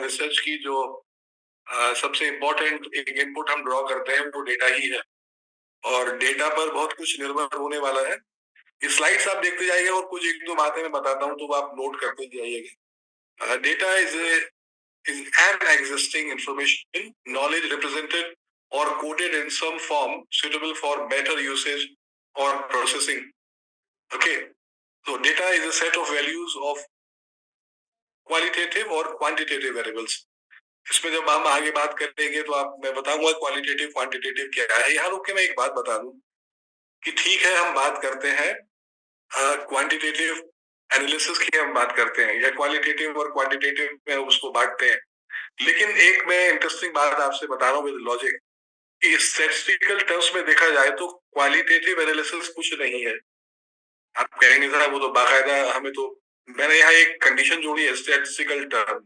Research की जो सबसे इम्पोर्टेंट एक इनपुट हम ड्रॉ करते हैं वो डेटा ही है, और डेटा पर बहुत कुछ निर्भर होने वाला है। ये स्लाइड्स आप देखते जाइए और कुछ एक दो बातें मैं बताता हूँ तो आप नोट करते जाइएगा। Data is an existing information, knowledge represented or coded in some form suitable for better usage or processing. Okay, so data is a set of values of qualitative or quantitative variables. इसमें जब हम आगे बात करेंगे तो मैं बताऊंगा qualitative quantitative क्या है। यहाँ रुक के मैं एक बात बता दूं कि ठीक है, हम बात करते हैं क्वांटिटेटिव एनालिसिस की, हम बात करते हैं या क्वालिटेटिव और क्वांटिटेटिव में उसको बांटते हैं, लेकिन एक मैं इंटरेस्टिंग बात आपसे बता रहा हूँ विद लॉजिक कि स्टैटिस्टिकल टर्म्स में देखा जाए तो क्वालिटेटिव एनालिसिस कुछ नहीं है। आप कहेंगे सर वो तो बाकायदा हमें तो, मैंने यहाँ एक कंडीशन जोड़ी है स्टैटिस्टिकल टर्म,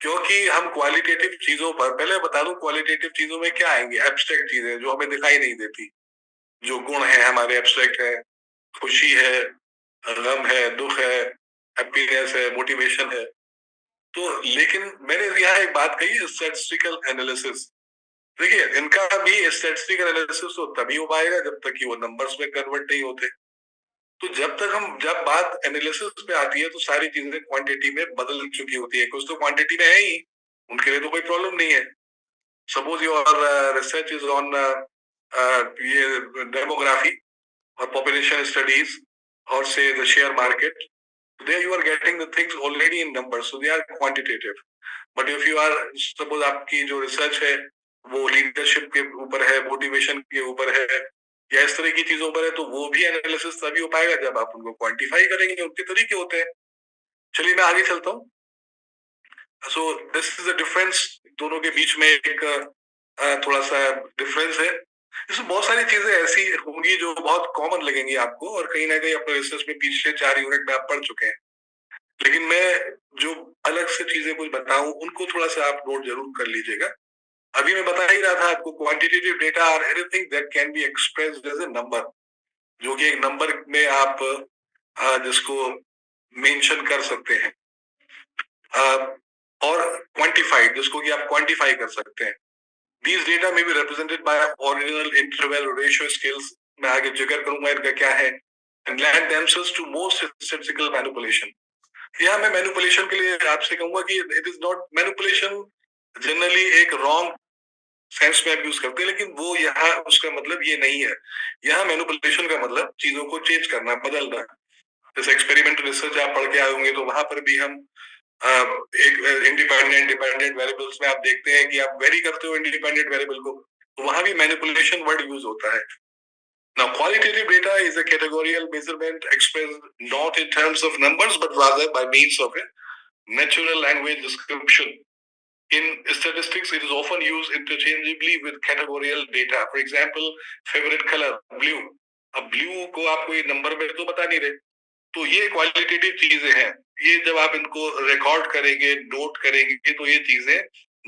क्योंकि हम क्वालिटेटिव चीजों पर, पहले बता दूं क्वालिटेटिव चीजों में क्या आएंगे, एब्स्ट्रैक्ट चीजें जो हमें दिखाई नहीं देती, जो गुण है हमारे एब्स्ट्रैक्ट है, खुशी है, गम है, दुख है, हैप्पीनेस है, मोटिवेशन है। तो लेकिन मैंने यहाँ एक बात कही स्टैटिस्टिकल एनालिसिस, देखिए इनका भी स्टैटिस्टिकल एनालिसिस तो तभी हो पाएगा जब तक कि वो नंबर्स में कन्वर्ट नहीं होते। तो जब बात एनालिसिस पे आती है तो सारी चीजें क्वांटिटी में बदल चुकी होती है, कुछ तो क्वांटिटी में है ही, उनके लिए तो कोई प्रॉब्लम नहीं है। Suppose your research is on ये डेमोग्राफी और पॉपुलेशन स्टडीज और से the share market, there you are getting the things already in numbers, so they are quantitative. But if you are, suppose आपकी जो रिसर्च है वो लीडरशिप के ऊपर है, मोटिवेशन के ऊपर है या इस तरह की चीजों पर है, तो वो भी एनालिसिस तभी हो पाएगा जब आप उनको क्वांटिफाई करेंगे, उनके तरीके होते हैं। चलिए मैं आगे चलता हूँ। So this is the difference, दोनों के बीच में एक थोड़ा सा डिफरेंस है। इसमें बहुत सारी चीजें ऐसी होंगी जो बहुत कॉमन लगेंगी आपको, और कहीं ना कहीं अपने रिसर्च में पिछले 4 यूनिट में आप पढ़ चुके हैं, लेकिन मैं जो अलग से चीजें कुछ बताऊं उनको थोड़ा सा आप नोट जरूर कर लीजिएगा। अभी मैं बता ही रहा था आपको, quantitative data are anything that can be expressed as a number, जो कि एक नंबर में आप जिसको मेंशन कर सकते हैं, और क्वांटिफाइड जिसको कि आप क्वांटिफाई कर सकते हैं। These data may be represented by ordinal interval ratio scales, मैं आगे जिक्र करूंगा इनका क्या है, and lend themselves to most statistical manipulation। यहाँ मैं मैनिपुलेशन के लिए आपसे कहूंगा कि it is not manipulation, generally एक रॉन्ग सेंस में आप यूज करते हैं, लेकिन वो यहाँ उसका मतलब ये नहीं है। यहाँ मैनिपुलेशन का मतलब चीजों को चेंज करना, बदलना। जैसे एक्सपेरिमेंटल रिसर्च आप पढ़ के आए होंगे तो वहां पर भी हम एक इंडिपेंडेंट डिपेंडेंट वेरिएबल्स में आप देखते हैं कि आप वेरी करते हो इंडिपेंडेंट वेरिएबल को, तो वहां भी मैनिपुलेशन वर्ड यूज होता है। Now, qualitative data is a categorical measurement expressed not in terms of numbers, but rather by means of a natural language description. In statistics, it is often used interchangeably with categorical data. For example, favorite color, blue. अब blue को आप कोई number में तो बता नहीं रहे, तो ये क्वालिटेटिव चीजें हैं। ये जब आप इनको रिकॉर्ड करेंगे, नोट करेंगे, तो ये चीजें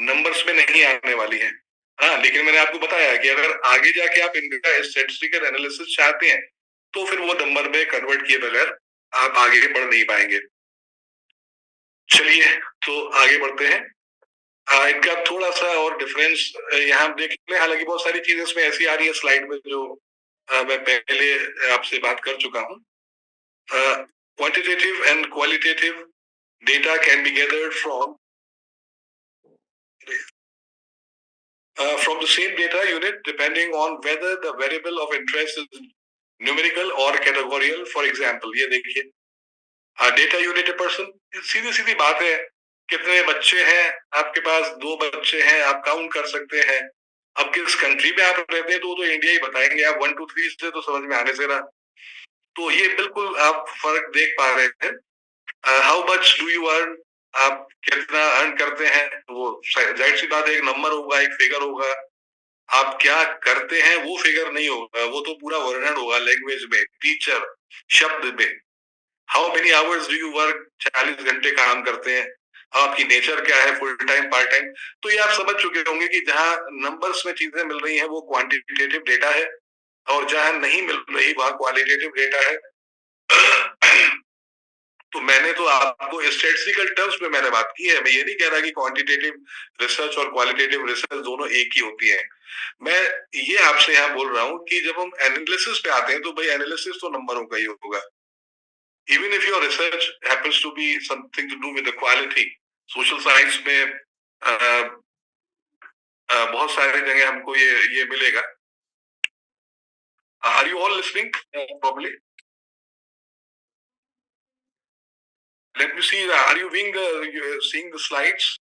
नंबर्स में नहीं आने वाली हैं। हाँ, लेकिन मैंने आपको बताया कि अगर आगे जाके आप इनका स्टैटिस्टिकल एनालिसिस चाहते हैं तो फिर वो नंबर में कन्वर्ट किए बगैर आप आगे बढ़ नहीं पाएंगे। चलिए तो आगे बढ़ते हैं। इनका थोड़ा सा और डिफरेंस यहाँ देख लें, हालांकि बहुत सारी चीजें इसमें ऐसी आ रही है स्लाइड में जो मैं पहले आपसे बात कर चुका हूँ। quantitative and qualitative data can be gathered from the same data unit depending on whether the variable of interest is numerical or categorical. For example, ये देखिए डेटा यूनिट ए पर्सन, सीधी सीधी बात है, कितने बच्चे हैं आपके पास, 2 बच्चे हैं, आप काउंट कर सकते हैं। अब किस कंट्री में आप रहते हैं तो इंडिया ही बताएंगे, आप 1 2 3 से तो समझ में आने से रहा। तो ये बिल्कुल आप फर्क देख पा रहे हैं। How much do you earn, आप कितना अर्न करते हैं, वो जाहिर सी बात है एक नंबर होगा, एक फिगर होगा। आप क्या करते हैं वो फिगर नहीं होगा, वो तो पूरा वर्णन होगा लैंग्वेज में, टीचर शब्द में। How many hours do you work, 40 घंटे काम करते हैं। आपकी नेचर क्या है, फुल टाइम पार्ट टाइम। तो ये आप समझ चुके होंगे कि जहां नंबर्स में चीजें मिल रही हैं वो क्वांटिटेटिव डेटा है, और जहां नहीं मिल रही वहां क्वालिटेटिव डेटा है। तो मैंने तो आपको स्टैटिस्टिकल टर्म्स में मैंने बात की है। मैं ये नहीं कह रहा कि क्वांटिटेटिव रिसर्च और क्वालिटेटिव रिसर्च दोनों एक ही होती है। मैं ये आपसे यहाँ बोल रहा हूँ कि जब हम एनालिसिस पे आते हैं तो भाई एनालिसिस तो नंबरों का ही होगा। Even if your research happens to be something to do with the quality, social science में बहुत सारी जगह हमको ये मिलेगा। Are you all listening properly? Let me see. Are you seeing the slides?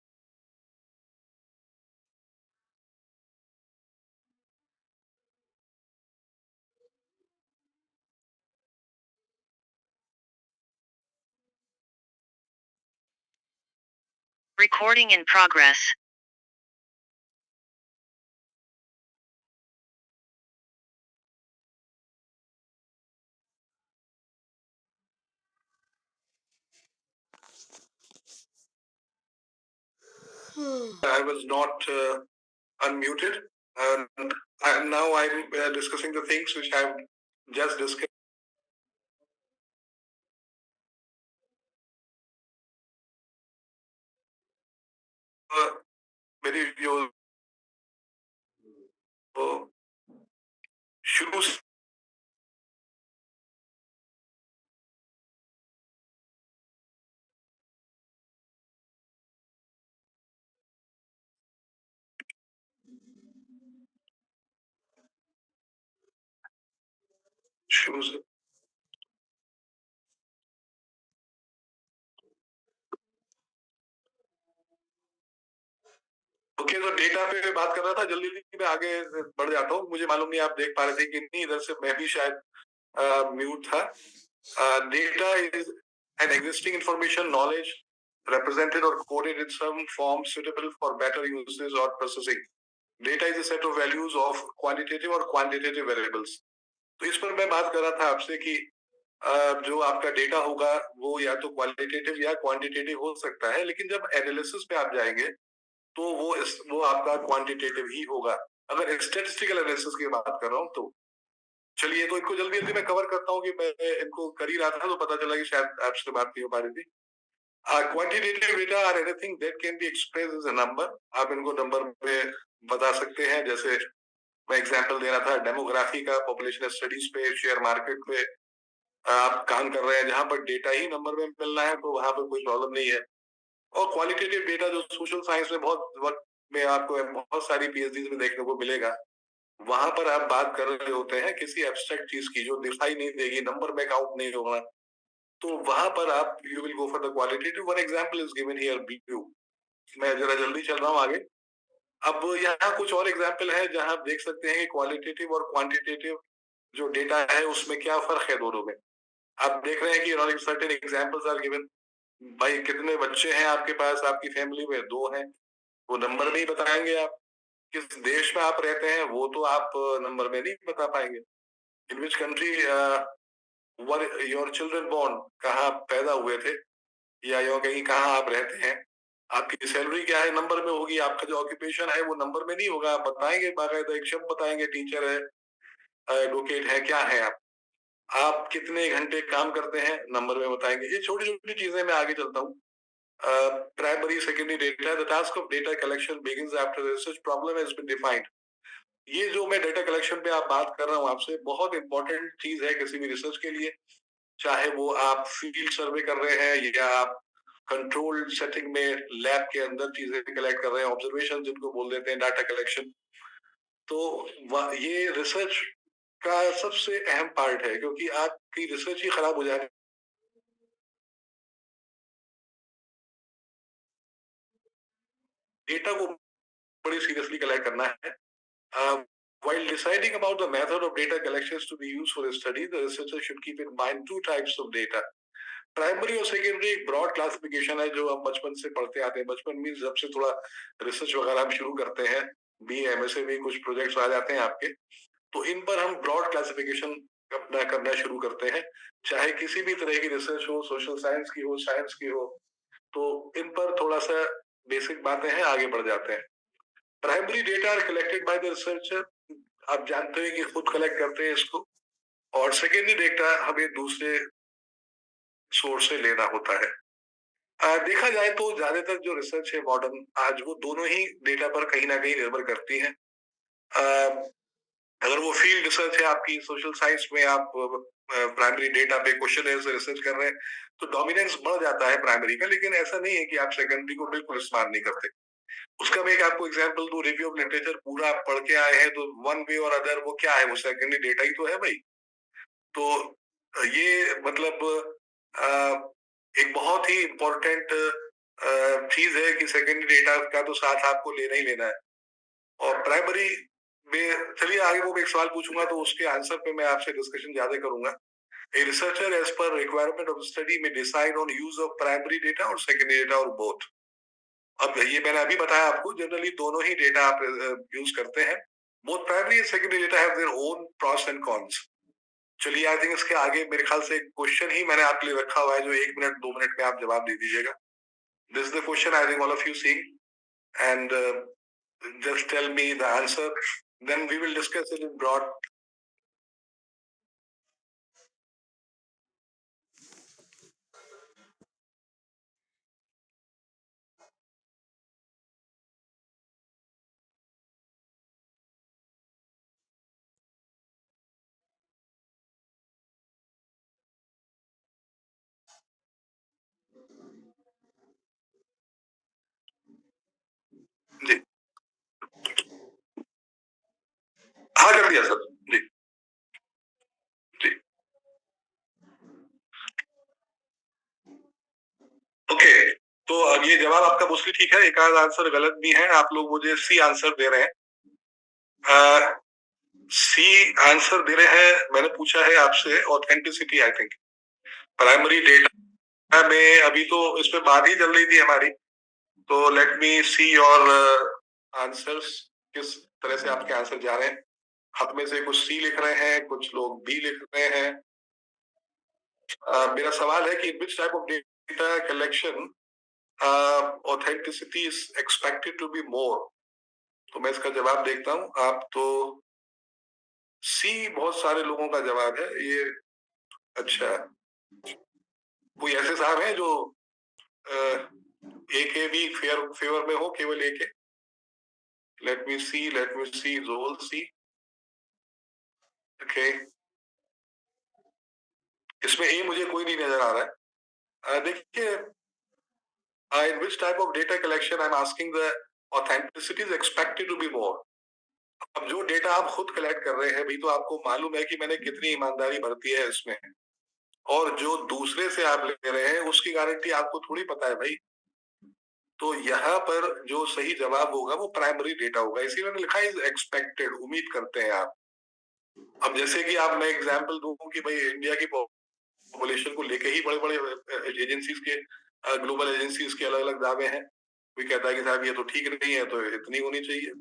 Recording in progress. I was not unmuted. And now I'm discussing the things which I've just discussed. मेरी जो शुरू से ओके, तो data पे बात कर रहा था। जल्दी जल्दी मैं आगे बढ़ जाता हूँ। मुझे मालूम नहीं आप देख पा रहे थे कि नहीं, इधर से मैं भी शायद म्यूट था। Data is an existing information knowledge represented or coded in some form suitable for better uses or processing. Data is a set of values of quantitative or quantitative variables. तो इस पर मैं बात कर रहा था आपसे कि जो आपका डेटा होगा वो या तो क्वालिटेटिव या क्वांटिटेटिव हो सकता है, लेकिन जब एनालिसिस पे आप जाएंगे तो वो आपका क्वांटिटेटिव ही होगा। अगर स्टैटिस्टिकल एनालिसिस की बात कर रहा हूँ तो चलिए, तो इनको जल्दी जल्दी मैं कवर करता हूँ कि मैं इनको कर ही रहा था तो पता चला कि शायद आपसे बात नहीं हो पा रही थी। Quantitative data are anything that can be expressed as a number. आप इनको नंबर में बता सकते हैं। जैसे मैं एग्जांपल दे रहा था डेमोग्राफी का, पॉपुलेशन स्टडीज पे, शेयर मार्केट पे आप काम कर रहे हैं, जहां पर डेटा ही नंबर में मिलना है तो वहां पर कोई प्रॉब्लम नहीं है। और क्वालिटेटिव डेटा जो सोशल साइंस में बहुत वक्त में आपको बहुत सारी पीएचडी में देखने को मिलेगा, वहां पर आप बात कर रहे होते हैं किसी एब्स्ट्रैक्ट चीज की जो दिखाई नहीं देगी, नंबर में काउंट नहीं होगा, तो वहां पर आप you will go for the qualitative. One example is given here view. मैं जरा जल्दी चल रहा हूँ आगे। अब यहाँ कुछ और एग्जांपल है जहां आप देख सकते हैं कि क्वालिटेटिव और क्वांटिटेटिव जो डेटा है उसमें क्या फर्क है दोनों में। आप देख रहे हैं कि सर्टेन एग्जांपल्स आर गिवन। भाई कितने बच्चे हैं आपके पास, आपकी फैमिली में? 2 हैं। वो नंबर में ही बताएंगे आप। किस देश में आप रहते हैं वो तो आप नंबर में नहीं बता पाएंगे। In which country were your children born, कहाँ पैदा हुए थे, या यो कहीं कहाँ आप रहते हैं, आपकी सैलरी क्या है नंबर में होगी, आपका जो ऑक्यूपेशन है वो नंबर में नहीं होगा। आप बताएंगे, बाकायदा एक शब्द बताएंगे, टीचर है, एडवोकेट है, क्या है आप कितने घंटे काम करते हैं नंबर में बताएंगे। ये छोटी छोटी चीजें। मैं आगे चलता हूँ। Primary secondary data, the task of data collection begins after research problem has been defined. ये जो मैं डेटा कलेक्शन पे आप बात कर रहा हूँ आपसे, बहुत इंपॉर्टेंट चीज है किसी भी रिसर्च के लिए। चाहे वो आप फील्ड सर्वे कर रहे हैं या आप कंट्रोल सेटिंग में लैब के अंदर चीजें कलेक्ट कर रहे हैं, ऑब्जर्वेशन जिनको बोल देते हैं, डाटा कलेक्शन। तो ये रिसर्च का सबसे अहम पार्ट है, क्योंकि आपकी रिसर्च ही खराब हो जाए। डेटा को बड़ी सीरियसली कलेक्ट करना है। While deciding about the method of data collections to be used for a study, the researcher should keep in mind 2 types of data. Primary और सेकेंडरी एक ब्रॉड क्लासिफिकेशन है जो हम बचपन से पढ़ते आते हैं। बचपन में जब से थोड़ा रिसर्च वगैरह हम शुरू करते हैं, बी एमएसए में कुछ प्रोजेक्ट्स आ जाते हैं आपके, तो इन पर हम ब्रॉड क्लासिफिकेशन अपना करना शुरू करते हैं। चाहे किसी भी तरह की रिसर्च हो, सोशल साइंस की हो, साइंस की हो, तो इन पर थोड़ा सा बेसिक बातें हैं, आगे बढ़ जाते हैं। Primary data are collected by the researcher. आप जानते हैं कि खुद कलेक्ट करते हैं इसको। और सेकेंडरी डेटा हमें दूसरे सोर्स से लेना होता है। देखा जाए तो ज्यादातर जो रिसर्च है मॉडर्न आज वो दोनों ही डेटा पर कहीं ना कहीं निर्भर करती है। अगर वो फील्ड रिसर्च है आपकी सोशल साइंस में, आप प्राइमरी डेटा पे क्वेश्चन से रिसर्च कर रहे हैं तो डोमिनेंस बढ़ जाता है प्राइमरी का, लेकिन ऐसा नहीं है कि आप सेकेंडरी को बिल्कुल इस्तेमाल नहीं करते। उसका मैं एक आपको एग्जांपल दूं, रिव्यू ऑफ लिटरेचर पूरा आप पढ़ के आए हैं तो वन वे और अदर वो क्या है, वो सेकेंडरी डेटा ही तो है भाई। तो ये मतलब एक बहुत ही इम्पोर्टेंट चीज है कि सेकेंडरी डेटा का तो साथ आपको लेना ही लेना है। और प्राइमरी में चलिए आगे वो एक सवाल पूछूंगा तो उसके आंसर पे मैं आपसे डिस्कशन ज्यादा करूंगा। A researcher, as per requirement of the study, may decide on use of primary data or secondary data or both. अब ये मैंने अभी बताया आपको, जनरली दोनों ही डेटा आप यूज करते हैं। Both primary and secondary data have their own pros and cons. चलिए आई थिंक इसके आगे मेरे ख्याल से क्वेश्चन ही मैंने आपके लिए रखा हुआ है जो 1 मिनट 2 मिनट में आप जवाब दे दीजिएगा। This is the question I think all of you seeing and just tell me the answer, then we will discuss it in broad. जी हाँ, कर दिया सर। जी जी ओके। तो ये जवाब आपका मोस्टली ठीक है, एक आध आंसर गलत भी है। आप लोग मुझे सी आंसर दे रहे हैं। सी आंसर दे रहे हैं। मैंने पूछा है आपसे authenticity, I think primary data में अभी तो इस पे बात ही चल रही थी हमारी। तो let me see your answers, किस तरह से आपके आंसर जा रहे हैं। आप में से कुछ सी लिख रहे हैं, कुछ लोग बी लिख रहे हैं। मेरा सवाल है कि which type of data collection authenticity is expected to be more. तो मैं इसका जवाब देखता हूं। आप तो सी बहुत सारे लोगों का जवाब है ये। अच्छा, कोई ऐसे साहब हैं जो एक भी फेवर में हो, केवल एक है। लेट मी सी रोल सी। ओके, इसमें ए मुझे कोई नहीं नजर आ रहा है। देखिए, in which type of data collection I'm asking the authenticity is expected to be more। अब जो डेटा आप खुद कलेक्ट कर रहे हैं भाई, तो आपको मालूम है कि मैंने कितनी ईमानदारी बरती है इसमें, और जो दूसरे से आप ले रहे हैं उसकी गारंटी आपको थोड़ी पता है भाई। तो यहाँ पर जो सही जवाब होगा वो प्राइमरी डेटा होगा, इसीलिए मैंने लिखा इज एक्सपेक्टेड, उम्मीद करते हैं आप। अब जैसे कि आप, मैं एग्जांपल दूं कि भाई इंडिया की पॉपुलेशन को लेके ही बड़े बड़े एजेंसीज के, ग्लोबल एजेंसीज के अलग अलग दावे हैं। कोई कहता है कि साहब ये तो ठीक नहीं है, तो इतनी होनी चाहिए।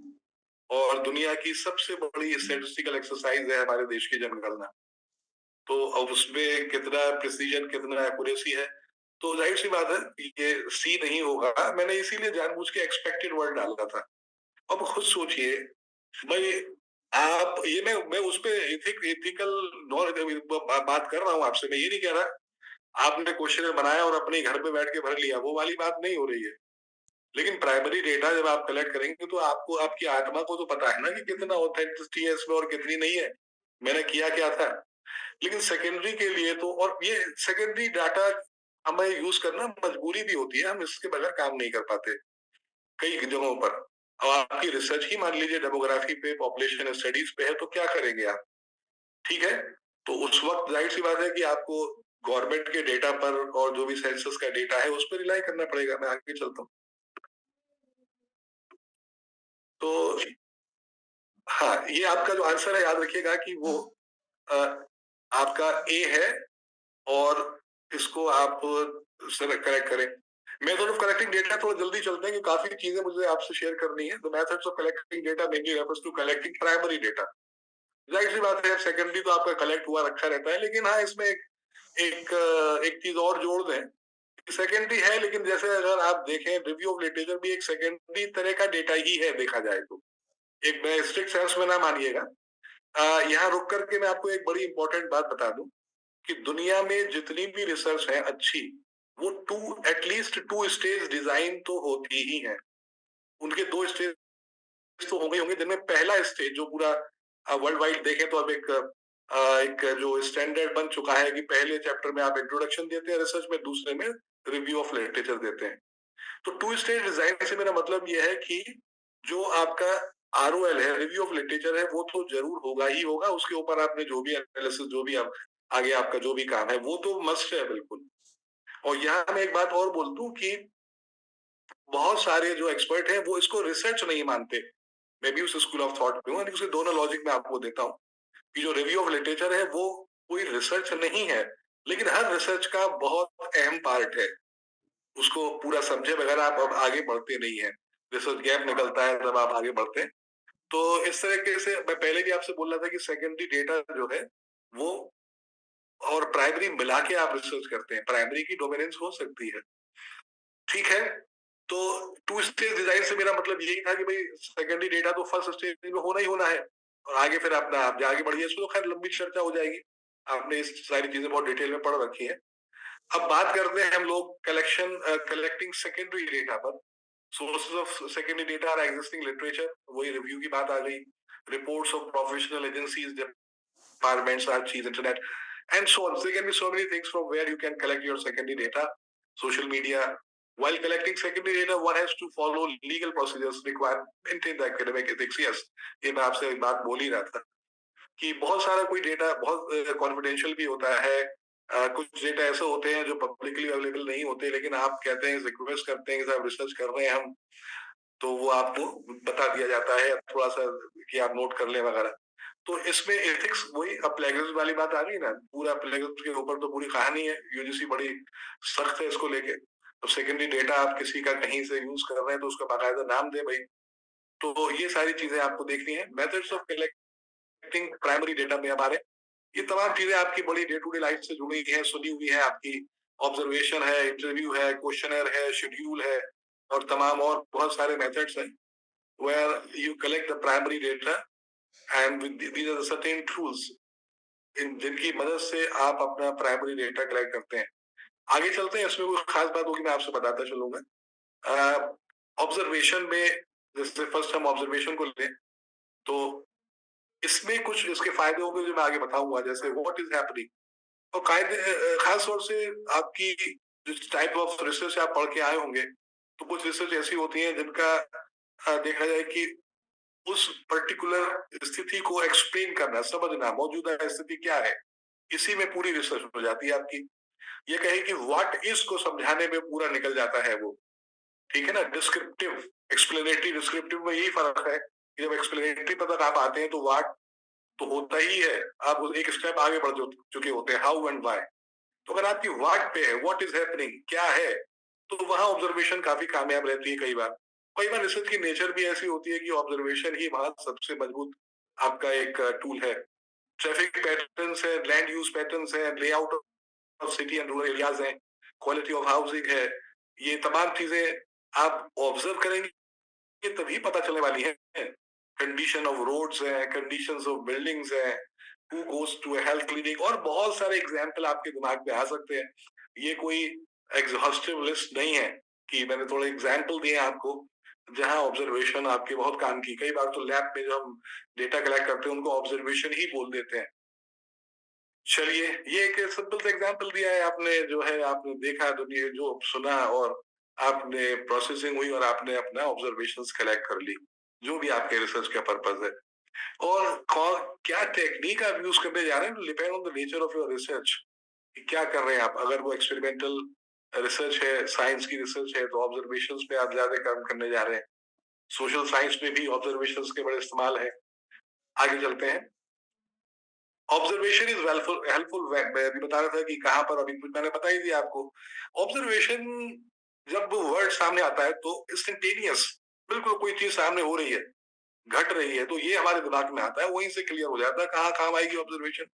और दुनिया की सबसे बड़ी स्टैटिस्टिकल एक्सरसाइज है हमारे देश की जनगणना। तो अब उसमें कितना प्रिसीजन, कितना एक्यूरेसी है, तो जाहिर सी बात है ये सी नहीं होगा। मैंने इसीलिए जानबूझ के एक्सपेक्टेड वर्ड डाला था। अब खुद सोचिए भाई, आप ये मैं उस पे एथिकल बात कर रहा हूँ आपसे। मैं ये नहीं कह रहा आपने क्वेश्चन बनाया और अपने घर पे बैठ के भर लिया, वो वाली बात नहीं हो रही है। लेकिन प्राइमरी डेटा जब आप कलेक्ट करेंगे तो आपको, आपकी आत्मा को तो पता है ना कि कितना ऑथेंटिसिटी है इसमें और कितनी नहीं है, मैंने किया क्या था। लेकिन सेकेंडरी के लिए तो, और ये सेकेंडरी डाटा हमें यूज करना मजबूरी भी होती है, हम इसके बगैर काम नहीं कर पाते कई जगहों पर। अब आपकी रिसर्च ही मान लीजिए डेमोग्राफी पे, पॉपुलेशन स्टडीज पे है, तो क्या करेंगे आप? ठीक है, तो उस वक्त जाहिर सी बात है कि आपको गवर्नमेंट के डेटा पर और जो भी सेंसस का डेटा है उस पर रिलाई करना पड़ेगा। मैं आगे चलता हूँ। तो हाँ, ये आपका जो आंसर है याद रखिएगा कि वो आ, आपका ए है, और इसको आप करेक्ट करें। मेथड ऑफ कलेक्टिंग डेटा, थोड़ा जल्दी चलते हैं कि काफी चीजें मुझे आपसे शेयर करनी है। The methods of collecting data mainly refers to collecting primary data. जाहिर सी बात है सेकेंडरी तो आपका कलेक्ट हुआ रखा रहता है, लेकिन हाँ इसमें एक चीज और जोड़ दें। सेकेंडरी है, लेकिन जैसे अगर आप देखें रिव्यू ऑफ लिटरेचर भी एक सेकेंडरी तरह का डेटा ही है देखा जाए तो। एक, मैं स्ट्रिक्ट सेंस में ना मानिएगा। यहाँ रुक करके मैं आपको एक बड़ी इंपॉर्टेंट बात बता दूं कि दुनिया में जितनी भी रिसर्च है अच्छी, वो एटलीस्ट 2 स्टेज डिज़ाइन तो होती ही है। उनके 2 स्टेज तो होंगे ही होंगे, जिनमें पहला स्टेज जो पूरा वर्ल्ड वाइड देखें तो अब एक जो स्टैंडर्ड बन चुका है कि पहले चैप्टर में आप इंट्रोडक्शन देते हैं रिसर्च में, दूसरे में रिव्यू ऑफ लिटरेचर देते हैं। तो 2 स्टेज डिज़ाइन से मेरा मतलब ये है कि जो आपका आरओएल है, रिव्यू ऑफ लिटरेचर है, वो तो ज़रूर होगा ही होगा। उसके ऊपर आपने जो भी एनालिसिस, जो भी आप आगे आपका जो भी काम है, वो तो मस्ट है बिल्कुल। और यहाँ मैं एक बात और बोल दूँ कि बहुत सारे जो एक्सपर्ट हैं, वो इसको रिसर्च नहीं मानते। मैं भी उस स्कूल ऑफ थॉट में हूँ, यानी उसके दोनों लॉजिक मैं आपको देता हूँ कि जो रिव्यू ऑफ लिटरेचर है, वो कोई रिसर्च नहीं है, लेकिन हर रिसर्च का बहुत अहम पार्ट है। उसको पूरा समझे बगैर आप अब आगे बढ़ते नहीं हैं। रिसर्च गैप निकलता है तब आप आगे बढ़ते हैं। तो इस तरीके से मैं पहले भी आपसे बोल रहा था कि सेकेंडरी डेटा जो है, वो और प्राइमरी मिला के आप रिसर्च करते हैं। प्राइमरी की डोमिनेंस हो सकती है, ठीक है? तो 2 स्टेज डिज़ाइन से मेरा मतलब यही था कि भई सेकेंडरी डेटा तो फर्स्ट स्टेज में होना ही होना है और आगे फिर अपना आप आगे बढ़िए। इसमें तो खैर लंबी चर्चा हो जाएगी। आपने इस सारी चीज़ें बहुत डिटेल में पढ़ रखी हैं। अब बात करते हैं हम लोग कलेक्टिंग सेकेंडरी डेटा पर। Sources of secondary data are existing literature, वही रिव्यू की बात आ गई। Reports of professional agencies, departments, archives, internet, and so on. So there can be so many things from where you can collect your secondary data, social media. While collecting secondary data, one has to follow legal procedures required, maintain the academic ethics. Yes, ये मैं आपसे एक बात बोल ही रहा था कि बहुत सारा कोई डेटा बहुत कॉन्फिडेंशियल भी होता है। कुछ डेटा ऐसे होते हैं जो पब्लिकली अवेलेबल नहीं होते, लेकिन आप कहते हैं, रिक्वेस्ट करते हैं कि साहब रिसर्च कर रहे हैं हम, तो वो आपको बता दिया जाता है थोड़ा सा कि आप नोट कर लें वगैरह। तो इसमें एथिक्स वही अब प्लेगरिज्म वाली बात आ गई ना, पूरा प्लेगरिज्म के ऊपर तो पूरी कहानी है। यूजीसी बड़ी सख्त है इसको लेके। तो सेकेंडरी डेटा आप किसी का कहीं से यूज कर रहे हैं तो उसका बाकायदा नाम दे भाई। तो ये सारी चीजें आपको देखनी है। Methods of collecting primary data में हमारे ये तमाम चीजें आपकी बड़ी डे टू डे लाइफ से जुड़ी है, सुनी हुई है आपकी। ऑब्जर्वेशन है, इंटरव्यू है, क्वेश्चनर है, शेड्यूल है और तमाम और बहुत सारे मेथड्स हैं where you collect the primary data and these are the certain tools इन जिनकी मदद से आप अपना प्राइमरी डेटा कलेक्ट करते हैं। आगे चलते हैं, इसमें कोई खास बात होगी मैं आपसे बताता चलूंगा। ऑब्जर्वेशन में जैसे फर्स्ट हम ऑब्जर्वेशन को लें तो इसमें कुछ इसके फायदे होंगे जो मैं आगे बताऊंगा, जैसे व्हाट इज हैपनिंग। और कायदे खास तौर से आपकी जिस टाइप ऑफ रिसर्च आप पढ़ के आए होंगे, तो कुछ रिसर्च ऐसी होती है जिनका देखा जाए कि उस पर्टिकुलर स्थिति को एक्सप्लेन करना, समझना, मौजूदा स्थिति क्या है, इसी में पूरी रिसर्च हो जाती है आपकी। ये कहे कि व्हाट इज को समझाने में पूरा निकल जाता है वो, ठीक है ना। डिस्क्रिप्टिव, एक्सप्लेनेटरी, डिस्क्रिप्टिव में यही फर्क है कि जब एक्सप्लेनेटरी पर तक आप आते हैं तो व्हाट तो होता ही है, आप एक स्टेप आगे बढ़ चुके होते हैं, हाउ एंड व्हाई। तो अगर आपकी व्हाट पे है, व्हाट इज हैपनिंग, क्या है, तो वहां ऑब्जर्वेशन काफी कामयाब रहती है। कई बार रिसर्च की नेचर भी ऐसी होती है कि ऑब्जर्वेशन ही वहां सबसे मजबूत आपका एक टूल है। ट्रैफिक पैटर्न्स है, लैंड यूज पैटर्न्स है, layout of city and rural areas है, क्वालिटी ऑफ हाउसिंग है, ये तमाम चीजें आप ऑब्जर्व करेंगे तभी पता चलने वाली है। कंडीशन ऑफ रोड्स है, कंडीशंस ऑफ बिल्डिंग्स है, who goes to a health clinic, और बहुत सारे एग्जाम्पल आपके दिमाग में आ सकते हैं। ये कोई एग्जॉस्टिव लिस्ट नहीं है कि मैंने थोड़े एग्जाम्पल दिए आपको जहां ऑब्जर्वेशन आपके बहुत काम की। कई बार तो लैब में जो हम डेटा कलेक्ट करते हैं उनको ऑब्जर्वेशन ही बोल देते हैं। चलिए, ये एक सिंपल सा एग्जांपल दिया है आपने, जो है आपने देखा, दुनिया जो सुना, और आपने प्रोसेसिंग हुई और आपने अपना ऑब्जर्वेशंस कलेक्ट कर ली, जो भी आपके रिसर्च का पर्पस है। और क्या टेक्निक आप यूज करने जा रहे हैं, depend on the nature of your research. क्या कर रहे हैं आप। अगर वो एक्सपेरिमेंटल रिसर्च है, साइंस की रिसर्च है, तो ऑब्जर्वेशंस पे आप ज्यादा काम करने जा रहे हैं। सोशल साइंस में भी ऑब्जर्वेशंस के बड़े इस्तेमाल है। आगे चलते हैं। Observation is helpful. मैं अभी बता रहा था कि कहां पर, अभी कुछ मैंने बता ही दिया आपको। ऑब्जर्वेशन जब वर्ड सामने आता है तो इंस्टेंटेनियस, बिल्कुल कोई चीज सामने हो रही है, घट रही है, तो ये हमारे दिमाग में आता है, वहीं से क्लियर हो जाता है कहाँ काम आएगी ऑब्जर्वेशन।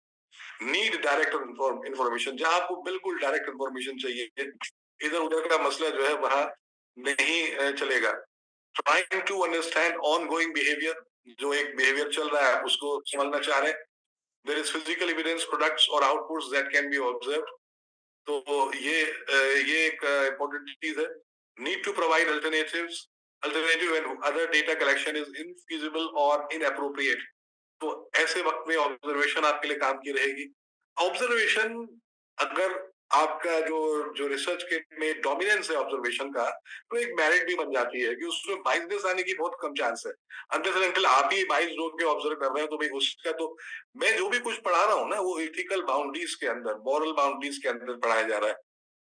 नीड डायरेक्ट इंफॉर्मेशन, जहां आपको बिल्कुल डायरेक्ट इंफॉर्मेशन चाहिए, इधर उधर का मसला जो है वहां नहीं चलेगा। Trying to understand on going behaviour, जो एक बिहेवियर चल रहा है उसको समझना चाह रहे हैं, there is physical evidence, products और outputs that can be observed. तो ये एक इम्पोर्टेंट चीज है। Need to provide alternatives, alternative when other data collection is infeasible और इनएप्रोप्रिएट। तो ऐसे वक्त में ऑब्जर्वेशन आपके लिए काम की रहेगी। ऑब्जर्वेशन, अगर आपका जो जो रिसर्च के में डोमिनेंस है ऑब्जर्वेशन का, तो एक मेरिट भी बन जाती है कि उसमें बाइसनेस आने की बहुत कम चांस है। अनटिल अनटिल आप ही बाइस लोग के ऑब्जर्व कर रहे हैं, तो भाई उसका तो, मैं जो भी कुछ पढ़ा रहा हूँ ना, वो एथिकल बाउंड्रीज के अंदर, मॉरल बाउंड्रीज के अंदर पढ़ाया जा रहा है।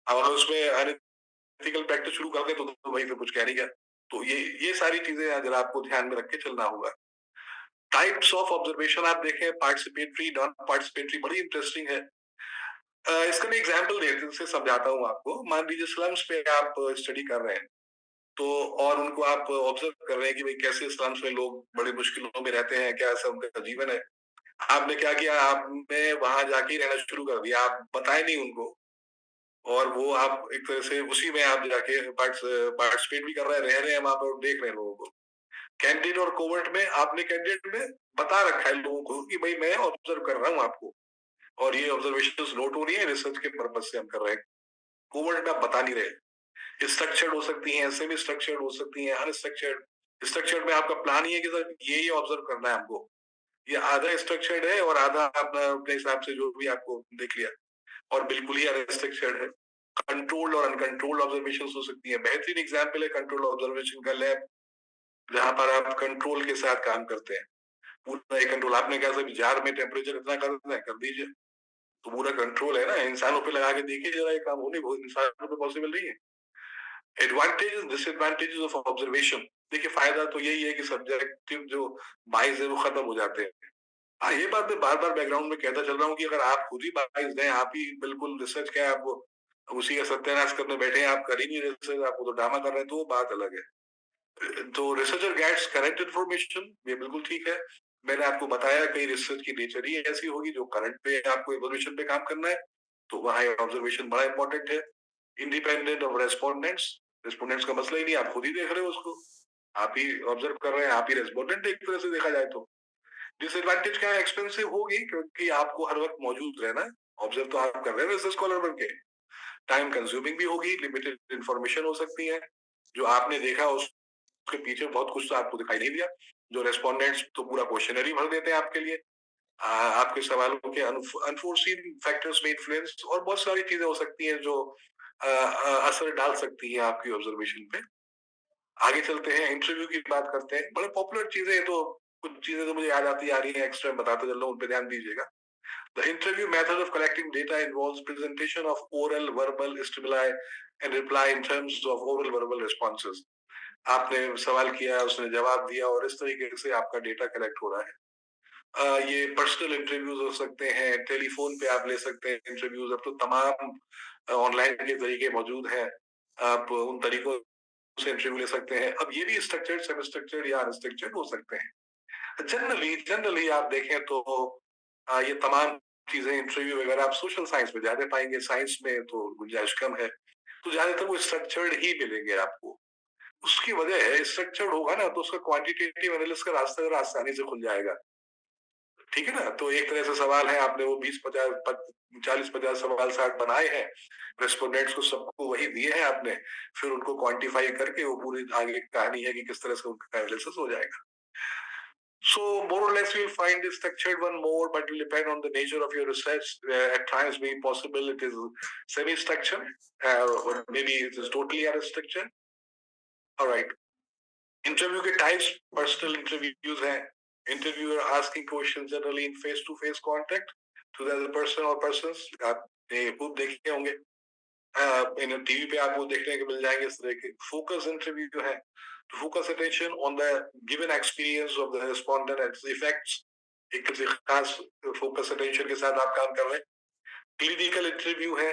अब अगर उसमें अनएथिकल प्रैक्टिस शुरू कर दे तो भाई फिर कुछ कह नहीं गया। तो ये सारी चीजें जरा आपको ध्यान में रख के चलना होगा। टाइप्स ऑफ ऑब्जर्वेशन आप देखें, पार्टिसिपेटरी, नॉन पार्टिसिपेटरी, बड़ी इंटरेस्टिंग है। इसका मैं एग्जांपल देते से समझाता हूँ आपको। मान लीजिए स्लम्स पे आप स्टडी कर रहे हैं, तो और उनको आप ऑब्जर्व कर रहे हैं कि भाई कैसे स्लम्स में लोग बड़ी मुश्किलों में रहते हैं, क्या ऐसा उनका जीवन है। आपने क्या किया, आपने वहां जाके ही रहना शुरू कर दिया, आप बताए नहीं उनको, और वो आप एक तरह से उसी में आप जाके पार्टिसिपेट भी कर रहे हैं, रह रहे हैं वहां पर और देख रहे हैं लोगों को। कैंडिडेट और कोवर्ट में आपने कैंडिडेट में बता रखा है लोगों को कि भाई मैं ऑब्जर्व कर रहा हूँ आपको, और ये ऑब्जर्वेशन नोट हो रही है, रिसर्च के पर्पज से हम कर रहे हैं। कोवर्ट में आप बता नहीं रहे। स्ट्रक्चर्ड हो सकती हैं, सेमी स्ट्रक्चर्ड हो सकती हैं, अनस्ट्रक्चर्ड। स्ट्रक्चर्ड में आपका प्लान ही है कि सर ये ऑब्जर्व करना है हमको, ये आधा स्ट्रक्चर्ड है और आधा अपना अपने हिसाब से जो भी आपको देख लिया, और बिल्कुल ही अनस्ट्रक्चर्ड है। कंट्रोल्ड और अनकंट्रोल्ड ऑब्जर्वेशन हो सकती है। बेहतरीन एग्जाम्पल है कंट्रोल ऑब्जर्वेशन का लैब, जहां पर आप कंट्रोल के साथ काम करते हैं। पूरा एक कंट्रोल, आपने कहा सर जार में टेम्परेचर इतना करना है, कर दीजिए, तो पूरा कंट्रोल है ना। इंसानों पे लगा के देखिए जरा, ये काम हो नहीं, बहुत इंसानों पे पॉसिबल नहीं है। एडवांटेजेस डिसएडवांटेजेस ऑफ ऑब्जर्वेशन, देखिए फायदा तो यही है कि सब्जेक्टिव जो बाइस है वो खत्म हो जाते हैं। हाँ, ये बात मैं बार बार बैकग्राउंड में कहता चल रहा हूँ कि अगर आप खुद ही बाइस हैं, आप ही बिल्कुल रिसर्च क्या है, आपको उसी का सत्यानाश करने बैठे हैं, आप कर ही नहीं रिसर्च, आपको तो ड्रामा कर रहे हैं, तो वो बात अलग है। तो रिसर्चर गेट्स करंट इन्फॉर्मेशन, ये बिल्कुल ठीक है। मैंने आपको बताया कई रिसर्च की नेचर ही ऐसी होगी जो करंट पे आपको इवोल्यूशन पे काम करना है, तो वहां ऑब्जर्वेशन बड़ा इंपॉर्टेंट है। इंडिपेंडेंट ऑफ रेस्पोंडेंट्स, रेस्पोंडेंट्स का मसला ही नहीं, आप खुद ही देख रहे हो उसको, आप ही ऑब्जर्व कर रहे हैं, आप ही रेस्पोंडेंट एक तरह से देखा जाए तो। डिसएडवांटेज क्या है, एक्सपेंसिव होगी क्योंकि आपको हर वक्त मौजूद रहना है, ऑब्जर्व तो आप कर रहे हैं रिसर्च स्कॉलर बन के। टाइम कंज्यूमिंग भी होगी, लिमिटेड इन्फॉर्मेशन हो सकती है, जो आपने देखा उसके पीछे बहुत कुछ तो आपको दिखाई नहीं दिया। जो रेस्पोंडेंट्स तो पूरा क्वेश्चनरी भर देते हैं आपके लिए, आपके सवालों के अनफोर्सीन फैक्टर्स में इन्फ्लुएंस, और बहुत सारी चीजें हो सकती हैं जो असर डाल सकती है आपकी ऑब्जर्वेशन पे। आगे चलते हैं, इंटरव्यू की बात करते हैं। बड़े पॉपुलर चीजें तो, कुछ चीजें तो मुझे याद आती आ रही हैं, एक्स्ट्रा बताते चल रहा हूँ, उन पे ध्यान दीजिएगा। The interview method of collecting data involves presentation of oral verbal stimuli and reply in terms of oral verbal responses. आपने सवाल किया, उसने जवाब दिया, और इस तरीके से आपका डेटा कलेक्ट हो रहा है। ये पर्सनल इंटरव्यूज हो सकते हैं, टेलीफोन पे आप ले सकते हैं इंटरव्यूज, अब तो तमाम ऑनलाइन के तरीके मौजूद हैं, आप उन तरीकों से इंटरव्यू ले सकते हैं। अब ये भी स्ट्रक्चर्ड, सेमी स्ट्रक्चर्ड या अनस्ट्रक्चर्ड हो सकते हैं। जनरली जनरली आप देखें तो ये तमाम चीजें, इंटरव्यू वगैरह आप सोशल साइंस में ज्यादा पाएंगे, साइंस में तो गुंजाइश कम है। तो ज्यादातर वो स्ट्रक्चर्ड ही मिलेंगे आपको। उसकी वजह है, स्ट्रक्चर्ड होगा ना तो उसका क्वांटिटेटिव एनालिसिस का रास्ता जरा आसानी से खुल जाएगा। ठीक है ना, तो एक तरह से सवाल है, आपने वो 40-50 सवाल 60 बनाए हैं, रेस्पोंडेंट्स को सबको वही दिए हैं आपने, फिर उनको क्वांटिफाई करके वो पूरी आगे की कहानी है कि किस तरह से उनका एनालिसिस हो जाएगा। So more or less you'll find the structured one more, but it will depend on the nature of your research. At times being possible it is semi-structured, or maybe it is totally unstructured. All right. Interview के types, personal interviews हैं, interviewer asking question generally in face to face contact to the other person और persons. आपने खूब देखे होंगे, इन TV पे आपको देखने को मिल जाएंगे इस तरह के। फोकस इंटरव्यू है, to focus attention on the given experience of the respondent and its effects। एक किसी खास फोकस अटेंशन के साथ आप काम कर रहे हैं। क्लिनिकल इंटरव्यू है,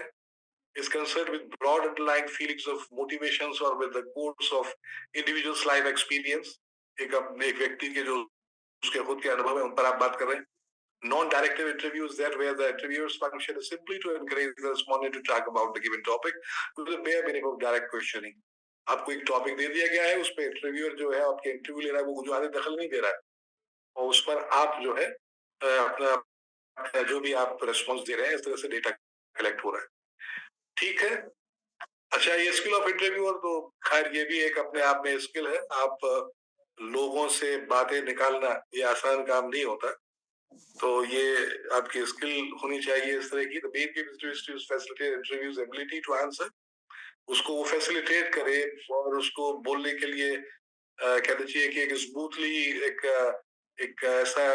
is concerned with broad underlying feelings of motivations or with the course of individual's life experience। एक व्यक्ति के जो उसके खुद के अनुभव है उन पर आप बात कर रहे हैं। Non-directive interviews that where the interviewer's function is simply to encourage the respondent to talk about the given topic with the bare minimum of direct questioning। आपको एक टॉपिक दे दिया गया है, उस पर इंटरव्यूअर जो है आपके इंटरव्यू ले रहा है, वो ज्यादा दखल नहीं दे रहा है, और उस पर आप जो है अपना जो भी आप रिस्पॉन्स दे रहे हैं, इस तरह से डेटा कलेक्ट हो रहा है। ठीक है। अच्छा, ये स्किल ऑफ इंटरव्यूअर तो खैर ये भी एक अपने आप में स्किल है। आप लोगों से बातें निकालना ये आसान काम नहीं होता। तो ये आपकी स्किल होनी चाहिए इस तरह की। The main thing is to facilitate interviews ability to answer. उसको वो फैसिलिटेट करे और उसको बोलने के लिए कहना चाहिए कि एक स्मूथली एक ऐसा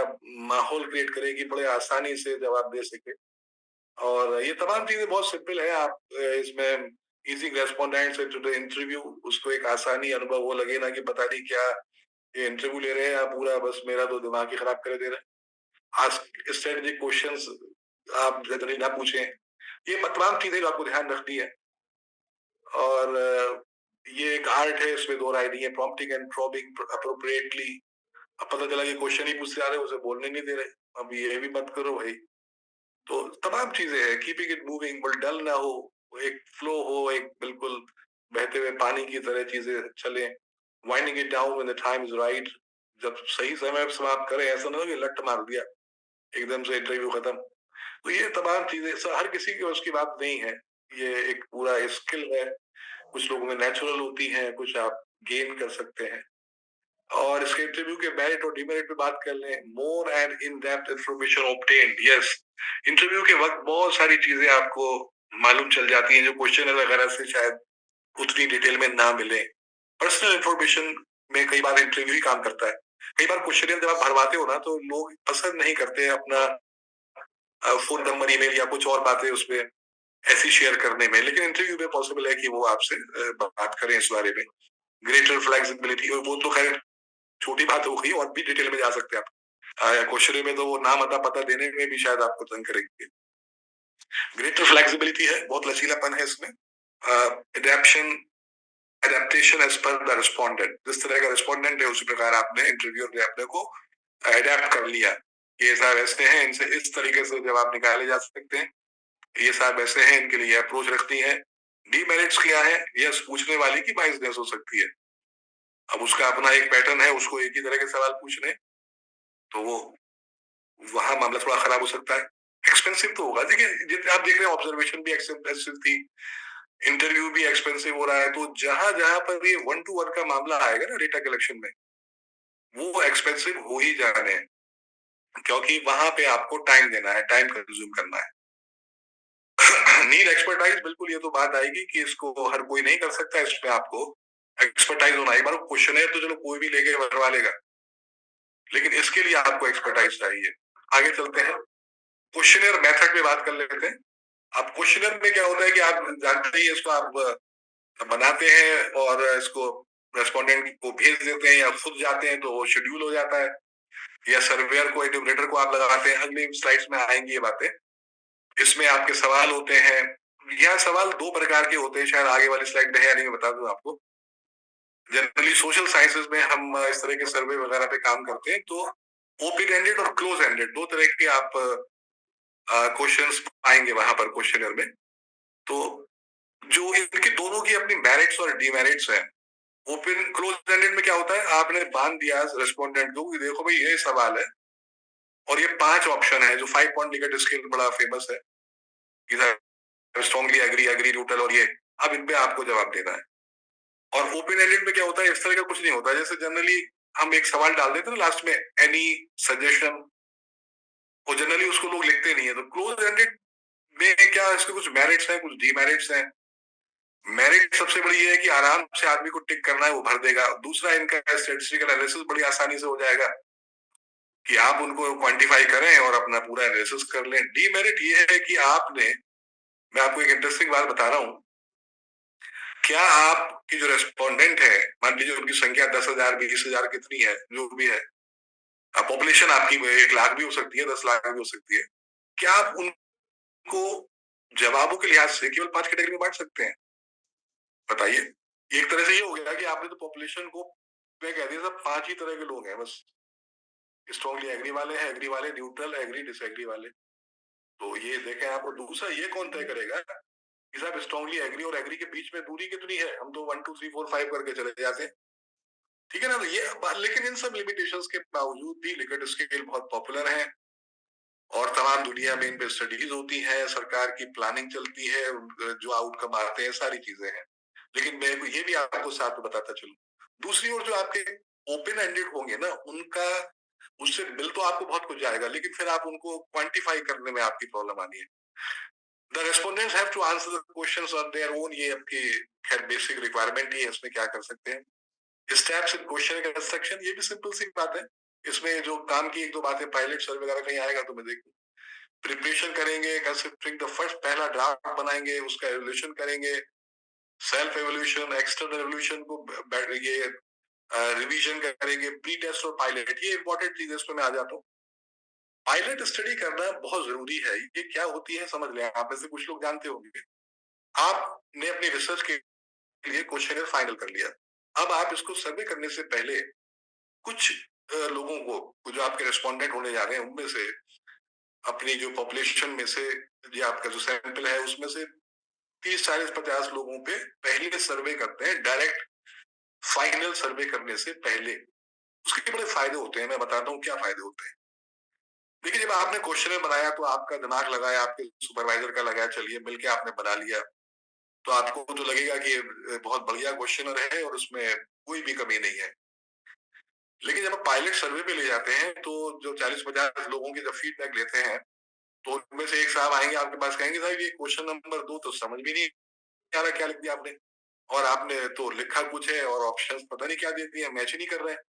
माहौल क्रिएट करे कि बड़े आसानी से जवाब दे सके। और ये तमाम चीजें बहुत सिंपल है। आप इसमें इजी रेस्पोंडेंट से टू द इंटरव्यू, उसको एक आसानी अनुभव हो, लगे ना कि पता नहीं क्या ये इंटरव्यू ले रहे हैं, आप पूरा बस मेरा तो दिमाग ही खराब कर दे रहे हैं। आज स्ट्रेटेजिक क्वेश्चंस आप जनरली ना पूछें। ये तमाम चीजें जो आपको ध्यान रखनी है। और ये एक आर्ट है, इसमें दो राय नहीं है। Prompting and probing appropriately. अब पता चला कि क्वेश्चन ही पूछते आ रहे, उसे बोलने नहीं दे रहे, अब ये भी मत करो भाई। तो तमाम चीजें हैं। कीपिंग इट मूविंग, बट डल ना हो, एक फ्लो हो, एक बिल्कुल बहते हुए पानी की तरह चीजें चले। Winding it down when the time is right. जब सही समय पर समाप्त करें, ऐसा ना हो कि लट मार दिया एकदम से इंटरव्यू खत्म। तो ये तमाम चीजें हर किसी की उसकी बात नहीं है। ये एक पूरा स्किल है। कुछ लोगों में नेचुरल होती है, कुछ आप गेन कर सकते हैं। और इसके इंटरव्यू के मेरिट और डिमेरिट पे बात कर लें। More and in depth information obtained. Yes, interview के वक्त बहुत सारी चीजें आपको मालूम चल जाती हैं जो क्वेश्चन वगैरह से शायद उतनी डिटेल में ना मिले। पर्सनल इंफॉर्मेशन में कई बार इंटरव्यू ही काम करता है। कई बार क्वेश्चन जब आप भरवाते हो ना, तो लोग पसंद नहीं करते अपना फोन नंबर, ईमेल या कुछ और बातें उसमें ऐसी शेयर करने में। लेकिन इंटरव्यू में पॉसिबल है कि वो आपसे बात करें इस बारे में। ग्रेटर फ्लेक्सिबिलिटी, वो तो खैर छोटी बात हो गई, और भी डिटेल में जा सकते हैं आप। क्वेश्चन में तो वो नाम अता पता देने में भी शायद आपको तंग करेंगे। ग्रेटर फ्लेक्सिबिलिटी है, बहुत लचीलापन है इसमें। Adaption adaptation as per the respondent. जिस तरह का रिस्पोंडेंट है उसी प्रकार आपने इंटरव्यूअर ने अपने को एडेप्ट कर लिया। ये साहब ऐसे हैं, इनसे इस तरीके से जवाब निकाले जा सकते हैं। ये साहब ऐसे हैं, इनके लिए अप्रोच रखनी है। डीमेरिट्स क्या है? यस, पूछने वाले की बाइसनेस हो सकती है। अब उसका अपना एक पैटर्न है, उसको एक ही तरह के सवाल पूछने, तो वो वहां मामला थोड़ा खराब हो सकता है। एक्सपेंसिव तो होगा। देखिए, जितने आप देख रहे हैं, ऑब्जर्वेशन भी एक्सपेंसिव थी, इंटरव्यू भी एक्सपेंसिव हो रहा है। तो जहां जहां पर ये 1 to 1 का मामला आएगा ना डेटा कलेक्शन में, वो एक्सपेंसिव हो ही जाने हैं। क्योंकि वहां पे आपको टाइम देना है, टाइम कंज्यूम करना है। नीड एक्सपर्टाइज, बिल्कुल ये तो बात आएगी कि इसको हर कोई नहीं कर सकता। इसमें आपको एक्सपर्टाइज होना। एक बार क्वेश्चन है तो चलो कोई भी लेके भरवा लेगा, लेकिन इसके लिए आपको एक्सपर्टाइज चाहिए। आगे चलते हैं, क्वेश्चनर मेथड पे बात कर लेते हैं। अब क्वेश्चनर में क्या होता है कि आप जानते ही, इसको आप बनाते हैं और इसको रेस्पोंडेंट को भेज देते हैं, या खुद जाते हैं तो वो शेड्यूल हो जाता है, या सर्वेयर को, एडुकेटर को आप लगाते हैं। अगली स्लाइड्स में आएंगी ये बातें। इसमें आपके सवाल होते हैं। यह सवाल दो प्रकार के होते हैं, शायद आगे वाली स्लाइड में है या नहीं, मैं बता दूं आपको। जनरली सोशल साइंसेज में हम इस तरह के सर्वे वगैरह पे काम करते हैं, तो ओपन एंडेड और क्लोज एंडेड दो तरह के आप क्वेश्चंस पाएंगे वहां पर क्वेश्चनर में। तो जो इनके दोनों की अपनी मेरिट्स और डीमेरिट्स हैं। ओपन क्लोज एंडेड में क्या होता है, आपने बांध दिया रेस्पोंडेंट को कि देखो भाई ये सवाल है, और ये 5 ऑप्शन है, जो 5 पॉइंट लिकर्ट स्केल बड़ा फेमस है, स्ट्रॉन्गली एग्री, एग्री, न्यूट्रल, और ये। अब इन पे आपको जवाब देना है। और ओपन एंडेड में क्या होता है, इस तरह का कुछ नहीं होता। जैसे जनरली हम एक सवाल डाल देते हैं ना लास्ट में, एनी सजेशन, और जनरली उसको लोग लिखते नहीं है। तो क्लोज एंडेड में क्या, इसके कुछ मेरिट्स हैं, कुछ डीमेरिट्स हैं। मेरिट सबसे बड़ी ये है कि आराम से आदमी को टिक करना है, वो भर देगा। दूसरा, इनका स्टैटिस्टिकल एनालिसिस बड़ी आसानी से हो जाएगा कि आप उनको क्वांटिफाई करें और अपना पूरा एनालिसिस कर लें। डीमेरिट ये है कि आपने, मैं आपको एक इंटरेस्टिंग बात बता रहा हूँ, क्या आपकी जो रेस्पोंडेंट है, मान लीजिए उनकी संख्या 10,000, 20,000 कितनी है, जो भी है, पॉपुलेशन आपकी 1 लाख भी हो सकती है, 10 लाख भी हो सकती है, क्या आप उनको जवाबों के लिहाज से केवल 5 कैटेगरी में बांट सकते हैं? बताइए। एक तरह से ये हो गया कि आपने तो पॉपुलेशन को मैं कह दिया सब 5 ही तरह के लोग हैं बस। स्ट्रॉन्गली एग्री वाले हैं, एग्री वाले, न्यूट्रल, एग्री, डिसएग्री वाले। तो ये देखें आप। और दूसरा, ये कौन तय करेगा कि साहब स्ट्रॉन्गली एग्री और एग्री के बीच में दूरी कितनी है? हम तो 1 2 3 4 5 करके चले जाते हैं, ठीक है ना। तो ये लेकिन इन सब लिमिटेशंस के बावजूद भी लिकर्ट स्केल बहुत पॉपुलर है। और तमाम दुनिया में इन पे स्टडीज होती हैं, सरकार की प्लानिंग चलती है, जो आउटकम आते हैं सारी चीजें हैं। लेकिन मैं ये भी आपको साथ में बताता चलूं, दूसरी ओर जो आपके ओपन एंडेड होंगे ना, उनका उससे मिल तो आपको बहुत कुछ जाएगा, लेकिन फिर आप उनको क्वांटिफाई करने में आपकी प्रॉब्लम आनी है। The respondents have to answer the questions on their own, ये आपकी खैर बेसिक रिक्वायरमेंट ही है, इसमें क्या कर सकते हैं। स्टेप्स इन क्वेश्चन कंस्ट्रक्शन, ये भी सिंपल सी बात है। इसमें जो काम की एक दो बातें, पायलट सर्वे वगैरह कहीं आएगा तो मैं देखूं। प्रिपरेशन करेंगे, कंसिडरिंग द फर्स्ट, पहला ड्राफ्ट बनाएंगे, उसका एवोल्यूशन करेंगे, सेल्फ एवोल्यूशन, एक्सटर्नल एवोल्यूशन को ये रिवीजन करेंगे, प्री टेस्ट और पायलट, ये इंपॉर्टेंट चीज है, इसमें मैं आ जाता हूँ। पायलट स्टडी करना बहुत जरूरी है। ये क्या होती है समझ लें, आप में से कुछ लोग जानते होंगे। आपने अपनी रिसर्च के लिए क्वेश्चनर फाइनल कर लिया, अब आप इसको सर्वे करने से पहले कुछ लोगों को, जो आपके रेस्पोंडेंट होने जा रहे हैं, उनमें से अपनी जो पॉपुलेशन में से, ये आपका जो सैंपल है उसमें से 30, 40, 50 लोगों पे पहले सर्वे करते हैं, डायरेक्ट फाइनल सर्वे करने से पहले। उसके बड़े फायदे होते हैं, मैं बताता हूँ क्या फायदे होते हैं। देखिए, जब आपने क्वेश्चन बनाया तो आपका दिमाग लगाया, आपके सुपरवाइजर का लगाया, चलिए मिलके आपने बना लिया, तो आपको तो लगेगा कि ये बहुत बढ़िया क्वेश्चनर है और उसमें कोई भी कमी नहीं है। लेकिन जब आप पायलट सर्वे पे ले जाते हैं तो जो 40-50 लोगों की जब फीडबैक लेते हैं, तो उनमें से एक साहब आएंगे आपके पास, कहेंगे साहब ये क्वेश्चन नंबर 2 तो समझ भी नहीं आ रहा, क्या लिख दिया आपने, और आपने तो लिखा कुछ है और ऑप्शंस पता नहीं क्या दे दिए, मैच ही नहीं कर रहे हैं।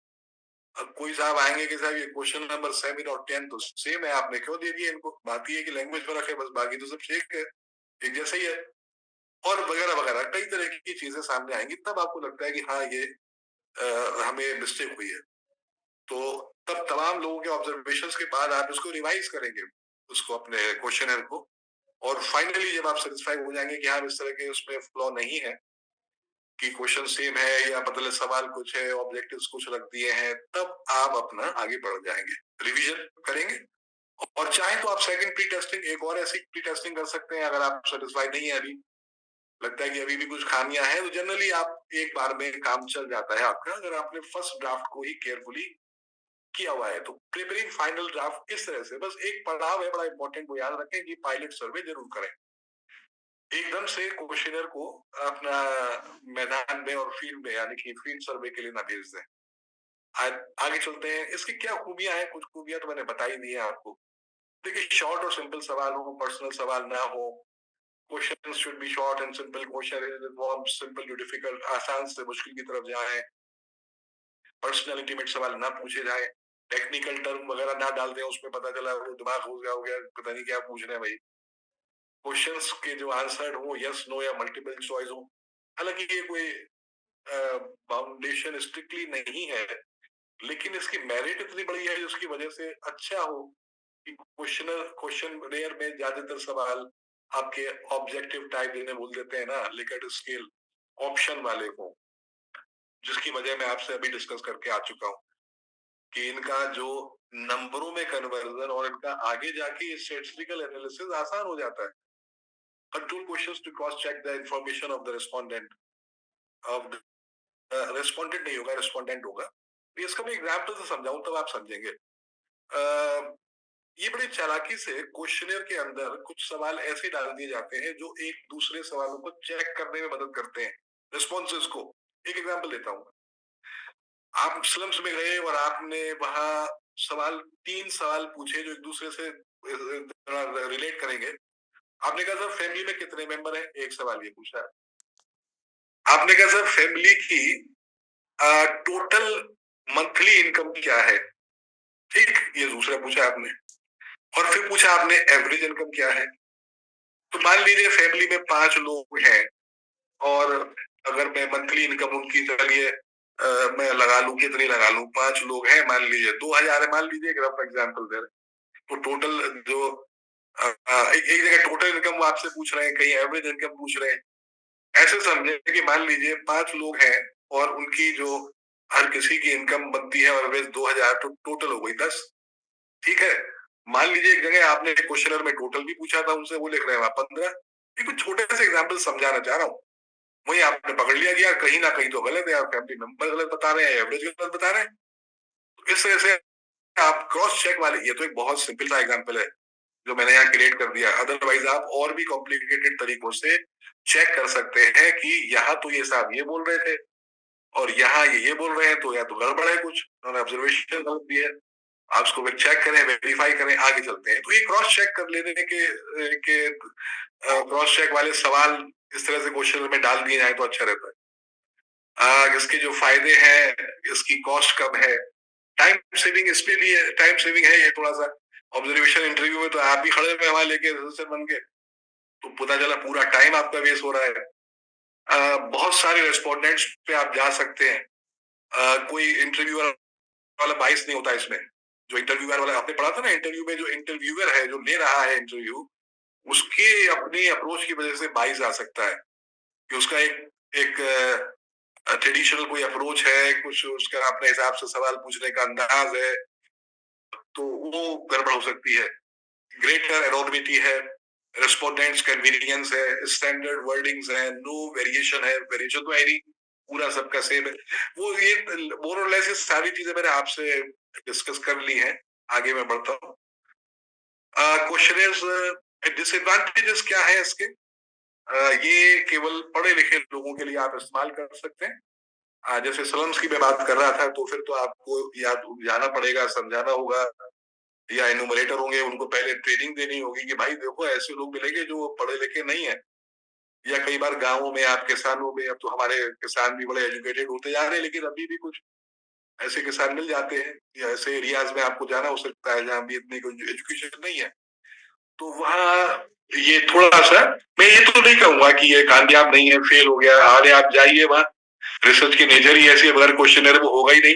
अब कोई साहब आएंगे कि साहब ये क्वेश्चन नंबर 7 और 10 तो सेम है, आपने क्यों दे दिए इनको, बात ये है कि लैंग्वेज फर्क है, बस बाकी तो सब ठीक है, एक जैसा ही है, और वगैरह वगैरह कई तरह की चीजें सामने आएंगी। तब आपको लगता है कि हाँ, ये हमें मिस्टेक हुई है। तो तब तमाम लोगों के ऑब्जर्वेशंस के बाद आप इसको रिवाइज करेंगे, उसको, अपने क्वेश्चनर को, और फाइनली जब आप सेटिस्फाई हो जाएंगे कि हाँ इस तरह के उसमें फ्लॉ नहीं है, कि क्वेश्चन सेम है या मतलब सवाल कुछ है, ऑब्जेक्टिव्स कुछ रख दिए हैं, तब आप अपना आगे बढ़ जाएंगे, रिवीजन करेंगे। और चाहे तो आप सेकंड प्री टेस्टिंग, एक और ऐसी प्री टेस्टिंग कर सकते हैं, अगर आप सेटिस्फाइड नहीं है, अभी लगता है कि अभी भी कुछ खामियां हैं, तो जनरली आप एक बार में काम चल जाता है आपका, अगर आपने फर्स्ट ड्राफ्ट को ही केयरफुली किया हुआ है। तो प्रिपेयरिंग फाइनल ड्राफ्ट इस तरह से, बस एक पड़ाव है बड़ा इंपॉर्टेंट, वो याद रखें कि पायलट सर्वे जरूर करें। एकदम से क्वेश्चनर को अपना मैदान में और फील्ड में, यानी कि फील्ड सर्वे के लिए ना भेज दें। आगे चलते हैं, इसकी क्या खूबियां हैं, कुछ खूबियां तो मैंने बताई दी है आपको। देखिए, शॉर्ट और सिंपल सवाल हो, पर्सनल सवाल ना हो, question should be short and simple, question simple to difficult, आसान से मुश्किल की तरफ जाए, पर्सनल इंटीमेट सवाल ना पूछे जाए, टेक्निकल टर्म वगैरह ना डाल दें, उसमें पता चला वो दिमाग हो गया, पता नहीं क्या पूछ रहे हैं भाई। क्वेश्चंस के जो आंसर हो यस नो या मल्टीपल चॉइस हो, हालांकि ये कोई फाउंडेशन स्ट्रिक्टली नहीं है, लेकिन इसकी मेरिट इतनी बड़ी है जिसकी वजह से अच्छा हो कि क्वेश्चन रेयर में ज्यादातर सवाल आपके ऑब्जेक्टिव टाइप जिन्हें बोल देते हैं ना, लिकर्ट स्केल ऑप्शन वाले हो, जिसकी वजह मैं आपसे अभी डिस्कस करके आ चुका हूँ कि इनका जो नंबरों में कन्वर्जन और इनका आगे जाके स्टैटिस्टिकल एनालिसिस आसान हो जाता है। Control questions to cross check the information of the respondent, of respondent नहीं होगा, रिस्पोंडेंट होगा। तो इसका मैं एग्जांपल से समझाऊं तब आप समझेंगे। ये बड़ी चालाकी से क्वेश्चनर के अंदर कुछ सवाल ऐसे डाल दिए जाते हैं जो एक दूसरे सवालों को चेक करने में मदद करते हैं, रिस्पॉन्सेज को। एक एग्जांपल देता हूँ, आप स्लम्स में गए और आपने वहां तीन सवाल पूछे जो एक दूसरे से रिलेट करेंगे। आपने कहा सर फैमिली में कितने मेंबर हैं, एक सवाल ये पूछा। आपने कहा सर फैमिली की टोटल मंथली इनकम क्या है, ठीक, ये दूसरा पूछा आपने। और फिर पूछा आपने एवरेज इनकम क्या है। तो मान लीजिए फैमिली में 5 लोग हैं, और अगर मैं मंथली इनकम उनकी, चलिए मैं लगा लूं, कितनी लगा लूं, 5 लोग हैं, मान लीजिए 2000 है, मान लीजिए, एक रफ एग्जाम्पल दे रहे। तो टोटल जो एक जगह टोटल इनकम वो आपसे पूछ रहे हैं, कहीं एवरेज इनकम पूछ रहे हैं। ऐसे समझे कि मान लीजिए 5 लोग हैं और उनकी जो हर किसी की इनकम बनती है और एवरेज 2000, तो टोटल हो गई 10, ठीक है। मान लीजिए एक जगह आपने क्वेश्चनर में टोटल भी पूछा था उनसे, वो लिख रहे हैं 15। एक कुछ छोटे से एग्जाम्पल समझाना चाह रहा हूँ, वही आपने पकड़ लिया कि यार कहीं ना कहीं तो गलत है, आप फैमिली मेंबर गलत बता रहे हैं, एवरेज गलत बता रहे हैं। तो इस तरह से आप क्रॉस चेक वाले, ये तो एक बहुत सिंपल सा एग्जांपल है, जो मैंने यहाँ क्रिएट कर दिया। अदरवाइज आप और भी कॉम्प्लिकेटेड तरीकों से चेक कर सकते हैं कि यहाँ तो ये साहब ये बोल रहे थे और यहाँ ये बोल रहे हैं, तो या तो गड़बड़ है कुछ, उन्होंने ऑब्जर्वेशन गलत दिया है। आप उसको चेक करें, वेरीफाई करें, आगे चलते हैं। तो ये क्रॉस चेक कर लेने के क्रॉस चेक वाले सवाल इस तरह से क्वेश्चन में डाल दिए जाए तो अच्छा रहता है। इसके जो फायदे हैं, इसकी कॉस्ट कम है, टाइम सेविंग इसमें भी है, टाइम सेविंग है ये थोड़ा सा। ऑब्जर्वेशन इंटरव्यू में तो आप ही खड़े हुए वहां लेके रिसर्चर बन के, तो पता चला पूरा टाइम आपका वेस्ट हो रहा है। बहुत सारे रेस्पोंडेंट्स पे आप जा सकते हैं। कोई इंटरव्यूअर वाला बाइस नहीं होता इसमें। जो इंटरव्यूअर वाला आपने पढ़ा था ना, इंटरव्यू में जो इंटरव्यूअर है, जो ले रहा है इंटरव्यू, उसके अपनी अप्रोच की वजह से बाइस आ सकता है कि उसका एक एक ट्रेडिशनल कोई अप्रोच है, कुछ उसका अपने हिसाब से सवाल पूछने का अंदाज है, तो वो गड़बड़ हो सकती है। ग्रेटर एनोनिमिटी है, रेस्पोंडेंट्स कन्वीनियंस है, स्टैंडर्ड वर्डिंग्स है, नो वेरिएशन है, वेरिएशन तो है नहीं, पूरा सबका सेम है। वो ये मोर और लेस सारी चीजें मैंने आपसे डिस्कस कर ली हैं। आगे मैं बढ़ता हूँ। क्वेश्चनर्स डिसएडवांटेजेस क्या है इसके? ये केवल पढ़े लिखे लोगों के लिए आप इस्तेमाल कर सकते हैं। जैसे स्लम्स की मैं बात कर रहा था, तो फिर तो आपको या तो जाना पड़ेगा, समझाना होगा, या एनुमरेटर होंगे, उनको पहले ट्रेनिंग देनी होगी कि भाई देखो ऐसे लोग मिलेंगे जो पढ़े लिखे नहीं है। या कई बार गाँवों में आप किसानों में, अब तो हमारे किसान भी बड़े एजुकेटेड होते जा रहे हैं, लेकिन अभी भी कुछ ऐसे किसान मिल जाते हैं, या ऐसे एरियाज में आपको जाना हो सकता है जहाँ भी इतनी कोई एजुकेशन नहीं है। तो वहाँ ये थोड़ा सा, मैं ये तो नहीं कहूंगा कि ये कामयाब नहीं है, फेल हो गया, अरे आप जाइए वहाँ, रिसर्च की नेचर ही ऐसी है, अगर क्वेश्चन वो होगा ही नहीं,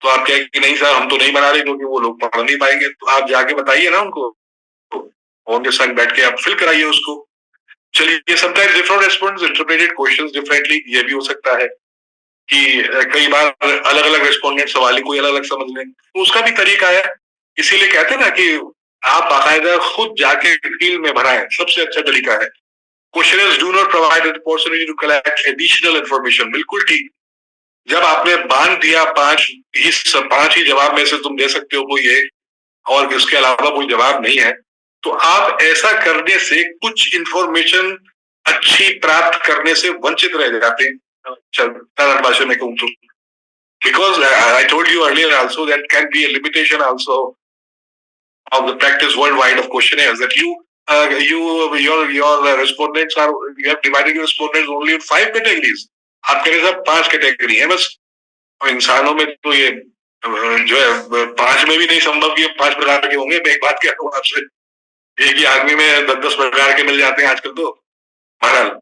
तो आप कहेंगे कि नहीं सर हम तो नहीं बना रहे, क्योंकि वो लोग पढ़ नहीं पाएंगे। तो आप जाके बताइए ना उनको, उनके संग बैठ के आप फिल कराइए उसको। चलिए, sometimes different respondents interpreted questions differently, ये भी हो सकता है कि कई बार अलग अलग रेस्पोंडेंट सवाल ही कोई अलग अलग समझ लें, तो उसका भी तरीका है। इसीलिए कहते हैं ना कि आप बाकायदा खुद जाके फील्ड में भराएं, सबसे अच्छा तरीका है। Questioners do not provide an opportunity to collect additional information, बिल्कुल ठीक। जब आपने बांध दिया पांच ही जवाब में से तुम दे सकते हो कोई एक, और इसके अलावा कोई जवाब नहीं है, तो आप ऐसा करने से कुछ इंफॉर्मेशन अच्छी प्राप्त करने से वंचित रह जाते हैं। सरल भाषा में कहूँ तो, because I told you earlier also that can be a limitation also of the practice worldwide of questionnaires, that your respondents are, you have divided your respondents only in 5 categories. आप कह रहे साहब 5 कैटेगरी है बस। इंसानों में तो ये जो है 5 में भी नहीं संभव कि 5 प्रकार के होंगे। मैं एक बात कह रहा हूँ आपसे, एक ही आदमी में 10-10 प्रकार के मिल जाते हैं आजकल तो। बहरहाल,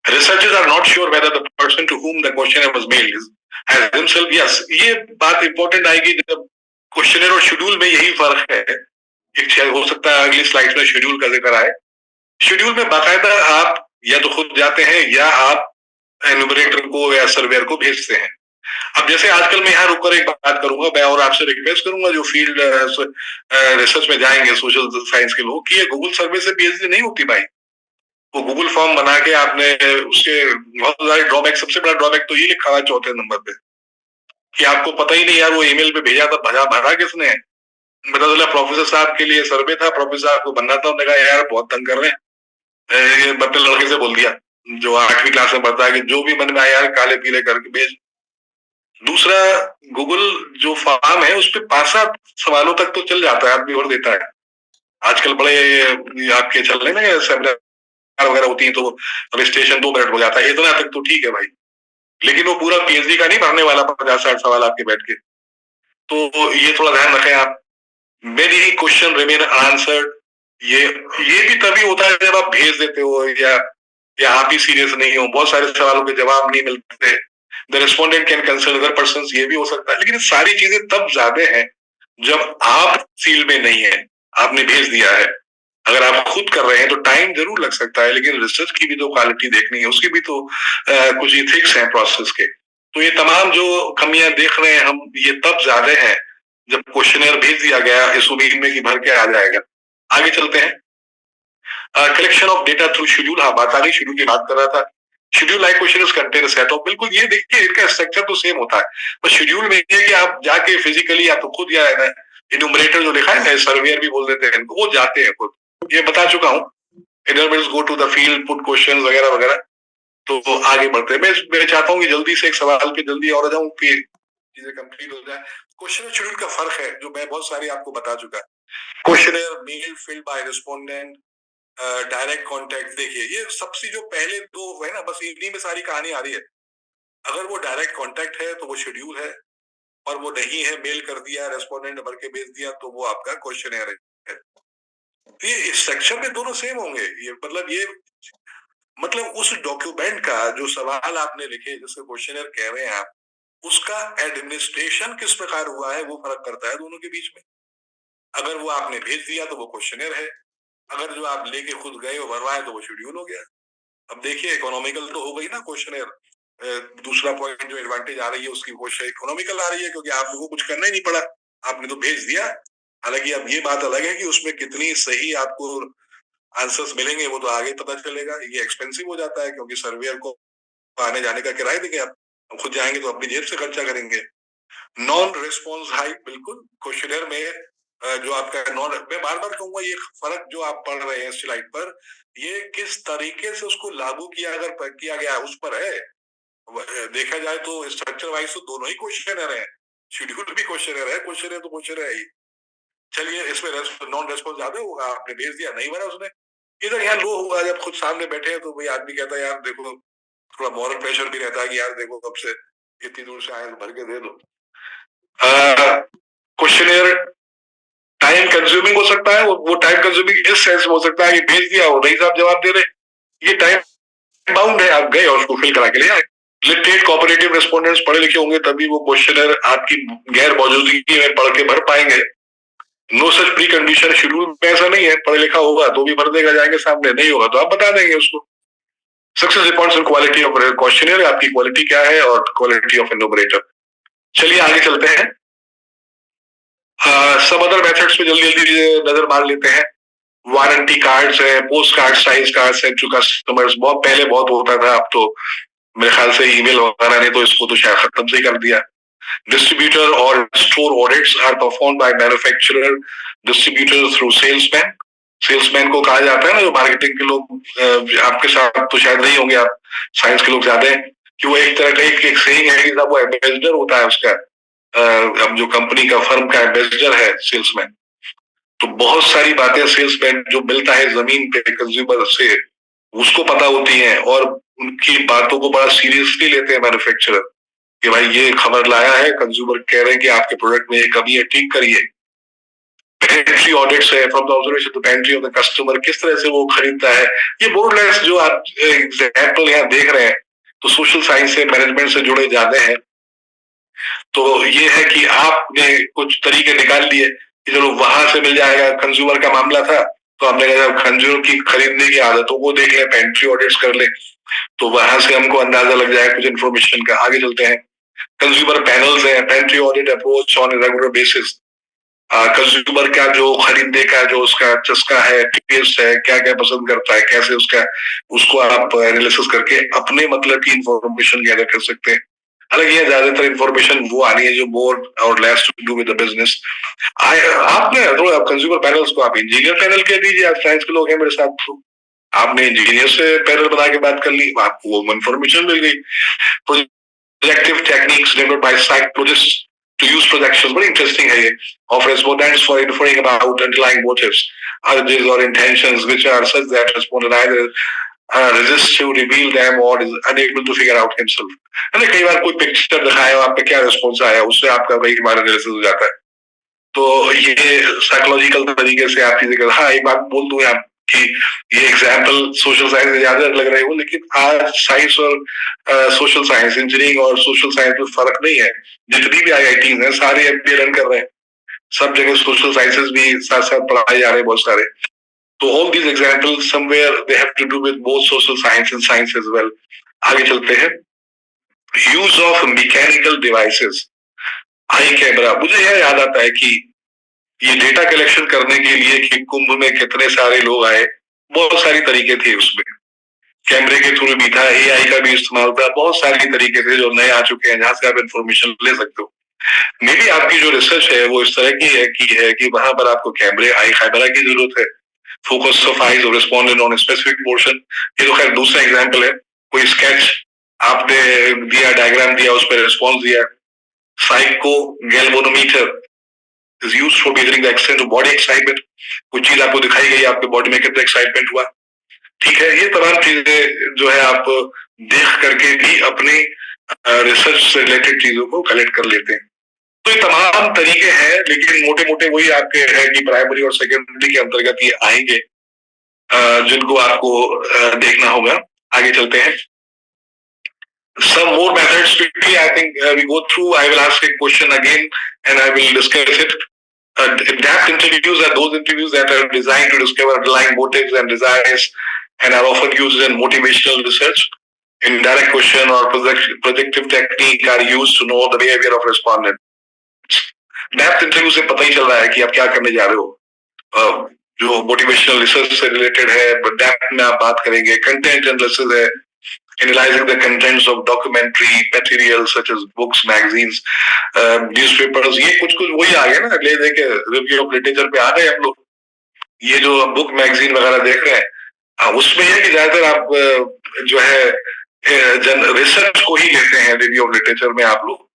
researchers are not sure whether the person to whom the questionnaire was mailed has himself, yes, ये बात इंपॉर्टेंट आएगी जब क्वेश्चनर और शेड्यूल में यही फर्क है। एक शायद हो सकता है अगली स्लाइड में शेड्यूल का जिक्र आए। शेड्यूल में बाकायदा आप या तो खुद जाते हैं या आप एनुमरेटर को या सर्वेयर को भेजते हैं। अब जैसे आजकल मैं यहाँ रुककर एक बात करूंगा, मैं और आपसे रिक्वेस्ट करूंगा जो फील्ड रिसर्च में जाएंगे सोशल साइंस के लोग, कि ये गूगल सर्वे से पीएचडी नहीं होती भाई। वो गूगल फॉर्म बना के आपने उसके बहुत सारे ड्रॉबैक, सबसे बड़ा ड्रॉबैक तो ये लिखा हुआ चौथे नंबर पे कि आपको पता ही नहीं यार वो ईमेल पे भेजा था, भरा किसने है। पता चला प्रोफेसर साहब के लिए सर्वे था, प्रोफेसर साहब को बनना था, उन्होंने कहा यार बहुत तंग कर रहे हैं, ये बत्ते लड़के से बोल दिया जो 8वीं क्लास में पढ़ता है कि जो भी मन में आया काले पीले करके भेज। दूसरा, गूगल जो फॉर्म है उस पर 5-7 सवालों तक तो चल जाता है, आदमी भर देता है। आजकल बड़े आपके चल रहे हैं सेमिनार वगैरह होती है, तो रजिस्ट्रेशन 2 मिनट हो जाता है, इतना तक तो ठीक है भाई। लेकिन वो पूरा पीएचडी का नहीं भरने वाला 50-60 सवाल आपके बैठ के। तो ये थोड़ा ध्यान रखें आप। मेनी क्वेश्चन रिमेन अनआंसर्ड, ये भी तभी होता है जब आप भेज देते हो या आप ही सीरियस नहीं हो, बहुत सारे सवालों के जवाब नहीं मिलते। The respondent can consult other persons, ये भी हो सकता है। लेकिन सारी चीजें तब ज्यादा है जब आप फील्ड में नहीं है, आपने भेज दिया है। अगर आप खुद कर रहे हैं तो टाइम जरूर लग सकता है, लेकिन रिसर्च की भी तो क्वालिटी देखनी है, उसकी भी तो कुछ इथिक्स हैं प्रोसेस के। तो ये तमाम जो कमियां देख रहे हैं हम, ये तब ज्यादा है जब क्वेश्चनर भेज दिया गया इस उम्मीद में कि भर के आ जाएगा। आगे चलते हैं। Collection of data through schedule, हाँ बात आ गई, शेड्यूल की बात कर रहा था। Schedule like question contain set of, बिल्कुल ये देखिए इनका स्ट्रक्चर तो सेम होता है, पर शेड्यूल में ये कि आप जाके फिजिकली या तो खुद या इन्यूमरेटर जो लिखा है ना, सर्वेयर भी बोल देते हैं इनको, वो जाते हैं खुद, ये बता चुका हूँ। Enumerators go to the field, put question वगैरह वगैरह, तो आगे बढ़ते हैं। मैं चाहता हूँ कि जल्दी से एक सवाल पे जल्दी और आ जाऊँ, फिर चीजें कंप्लीट हो जाए। क्वेश्चन शेड्यूल का फर्क है जो मैं बहुत सारी आपको बता चुका। Questionnaire mail filled by respondent, direct contact. देखिए ये सबसे जो पहले दो है ना, बस इन्हीं में सारी कहानी आ रही है। अगर वो डायरेक्ट कांटेक्ट है तो वो शेड्यूल है, और वो नहीं है, मेल कर दिया, रेस्पोंडेंट भर के भेज दिया, तो वो आपका क्वेश्चनर है। ये इस सेक्शन में दोनों सेम होंगे। ये मतलब उस डॉक्यूमेंट का जो सवाल आपने लिखे जिससे क्वेश्चनर कह रहे हैं आप, उसका एडमिनिस्ट्रेशन किस प्रकार हुआ है वो फर्क करता है दोनों के बीच में। अगर वो आपने भेज दिया तो वो क्वेश्चनर है, अगर जो आप लेके खुद गए और भरवाए तो वो शेड्यूल हो गया। अब देखिए इकोनॉमिकल तो हो गई ना क्वेश्चनर। दूसरा पॉइंट जो एडवांटेज आ रही है उसकी, वो इकोनॉमिकल आ रही है, क्योंकि आपको कुछ करना ही नहीं पड़ा, आपने तो भेज दिया। हालांकि अब ये बात अलग है कि उसमें कितनी सही आपको आंसर्स मिलेंगे वो तो आगे पता चलेगा। ये एक्सपेंसिव हो जाता है, क्योंकि सर्वेयर को आने जाने का किराया देंगे आप, खुद जाएंगे तो अपनी जेब से खर्चा करेंगे। नॉन रिस्पॉन्स हाई, बिल्कुल क्वेश्चनर में जो आपका नॉन, मैं बार बार कहूंगा ये फर्क जो आप पढ़ रहे हैं स्लाइड पर, ये किस तरीके से उसको लागू किया अगर किया गया उस पर है। देखा जाए तो स्ट्रक्चर वाइज तो दोनों ही क्वेश्चनर है, शेड्यूल भी क्वेश्चनर है, क्वेश्चनर तो क्वेश्चनर है ही। चलिए इसमें नॉन रेस्पॉन्स ज्यादा होगा, आपने भेज दिया नहीं भरा उसने। इधर यहाँ लो होगा, जब खुद सामने बैठे हैं तो भाई आदमी कहता है यार देखो, थोड़ा मॉरल प्रेशर भी रहता है कि यार देखो कब से इतनी दूर से आए तो भर के दे दो। क्वेश्चनर टाइम कंज्यूमिंग हो सकता है, वो टाइम कंज्यूमिंग इस सेंस में हो सकता है कि भेज दिया और नहीं साहब जवाब दे रहे, ये टाइम बाउंड है, आप गए और उसको फिल करा के ले आए। लिटरेट कोऑपरेटिव रेस्पोंडेंट्स पढ़े लिखे होंगे तभी वो क्वेश्चनर आपकी गैर मौजूदगी में पढ़ के भर पाएंगे। No such precondition, schedule में ऐसा नहीं है, पढ़ा लिखा होगा तो भी भर देगा, जाएंगे सामने, नहीं होगा तो आप बता देंगे उसको। Success depends on quality of questionnaire, आपकी क्वालिटी क्या है और क्वालिटी ऑफ इनोमरेटर। चलिए आगे चलते हैं। सब अदर मेथड्स पे जल्दी जल्दी नजर मार लेते हैं। वारंटी कार्ड्स है, पोस्ट कार्ड साइज कार्ड्स है, जो कस्टमर्स बहुत पहले बहुत होता था, अब तो मेरे ख्याल से ईमेल वगैरह ने तो इसको तो शायद खत्म से कर दिया। डिस्ट्रीब्यूटर और store audits are perform by manufacturer distributor through salesman. Salesman को कहा जाता है ना, जो मार्केटिंग के लोग, आपके साथ तो शायद नहीं होंगे, आप साइंस के लोग ज्यादा हैं, कि वो एक तरह का एक सेइंग है कि वो एम्बेसडर होता है उसका। अब जो कंपनी का फर्म का एम्बेसडर है सेल्समैन, तो बहुत सारी बातें सेल्समैन जो मिलता है जमीन पे कंज्यूमर से उसको पता होती हैं, और उनकी बातों को बड़ा सीरियसली लेते हैं मैन्युफैक्चरर, कि भाई ये खबर लाया है, कंज्यूमर कह रहे हैं कि आपके प्रोडक्ट में ये कमी है, ठीक करिए। पेंट्री ऑडिट्स है, from the observation to pantry of the customer, किस तरह से वो खरीदता है। ये बोर्डलेस जो आप एग्जाम्पल यहाँ देख रहे हैं, तो सोशल साइंस से मैनेजमेंट से जुड़े ज्यादा हैं। तो ये है कि आपने कुछ तरीके निकाल लिए कि चलो वहां से मिल जाएगा, कंज्यूमर का मामला था तो आपने कहा कंज्यूमर की खरीदने की आदतों को देख ले, पेंट्री ऑडिट्स कर ले, तो वहां से हमको अंदाजा लग जाएगा कुछ इन्फॉर्मेशन का। आगे चलते हैं। कंज्यूमर पैनल्स है, pantry audit approach on regular basis. Consumer का जो खरीदने का जो उसका चस्का है, टेस्ट है, क्या क्या पसंद करता है, कैसे उसका, उसको आप एनालिसिस करके अपने मतलब की इंफॉर्मेशन गैदर कर सकते हैं। हालांकि ये ज्यादातर इंफॉर्मेशन वो आनी है जो मोर और less to do with the business. आपने कंज्यूमर पैनल्स को आप इंजीनियर पैनल कह दीजिए, आप साइंस के लोग हैं मेरे साथ, तो आपने इंजीनियर से पैनल बना के बात कर ली, आपको वो इंफॉर्मेशन मिल गई। Projective techniques developed by psychologist to use projections, very interesting है ये, of respondents for inferring about underlying motives, urges or intentions which are such that respondent either resist to reveal them or is unable to figure out himself. अरे कई बार कोई picture दिखाया, आप पे क्या response आया, उससे आपका वही हमारा एनालिसिस हो जाता है। तो ये साइकोलॉजिकल तरीके से आप चीजें, हाँ एक बात बोल दूं आप कि ये एग्जाम्पल सोशल साइंस से ज्यादा लग रहे हो, लेकिन आज साइंस और सोशल साइंस, इंजीनियरिंग और सोशल साइंस में फर्क नहीं है। जितनी भी IIT हैं सारे MBA रन कर रहे हैं, सब जगह सोशल साइंसेस भी साथ साथ पढ़ाए जा रहे हैं बहुत सारे। तो all these example somewhere they have to do with both social science and science as well. आगे चलते हैं। Use of mechanical devices, eye camera. मुझे यह याद आता है कि ये डेटा कलेक्शन करने के लिए कि कुंभ में कितने सारे लोग आए, बहुत सारी तरीके थे उसमें, कैमरे के थ्रू भी था, AI का भी इस्तेमाल था, बहुत सारे तरीके थे जो नए आ चुके हैं जहां से आप इंफॉर्मेशन ले सकते हो। मे बी आपकी जो रिसर्च है वो इस तरह की है कि वहां पर आपको कैमरे आई कैमरा की जरूरत है, फोकस ऑफ आइज और रिस्पॉन्डेंट ऑन स्पेसिफिक पोर्शन। ये तो खैर दूसरा एग्जांपल है। कोई स्केच आपने दिया, डायग्राम दिया, उस पर रिस्पॉन्स दिया। Psycho galvanometer is used for measuring the extent of body excitement. कोई चीज आपको दिखाई गई, आपके बॉडी में कितना एक्साइटमेंट हुआ, ठीक है। ये तमाम चीजें जो है आप देख करके भी अपनी रिसर्च से रिलेटेड चीजों को कलेक्ट कर लेते हैं। तो ये तमाम तरीके हैं, लेकिन मोटे मोटे वही आपके है कि प्राइमरी और सेकेंडरी के अंतर्गत ये आएंगे, जिनको आपको देखना होगा। आगे चलते हैं। Some more methods quickly. I think we go through. I will ask a question again, and I will discuss it. Depth interviews are those interviews that are designed to discover underlying motives and desires, and are often used in motivational research. Indirect question or projective technique are used to know the behavior of respondent. Depth interview से पता ही चल रहा है कि आप क्या करने जा रहे हो। जो मोटिवेशनल रिसर्च से रिलेटेड है, डेप्थ में आप बात करेंगे। कंटेंट एनालिसिस है, analyzing the contents of documentary materials such as books, magazines, newspapers। ये कुछ कुछ वही आ गया ना, ले देखे रिव्यू ऑफ लिटरेचर पे आ गए हम लोग। ये जो बुक मैगजीन वगैरह देख रहे हैं, उसमें है कि ज्यादातर आप जो है रिसर्च को ही लेते हैं। रिव्यू ऑफ लिटरेचर में आप लोग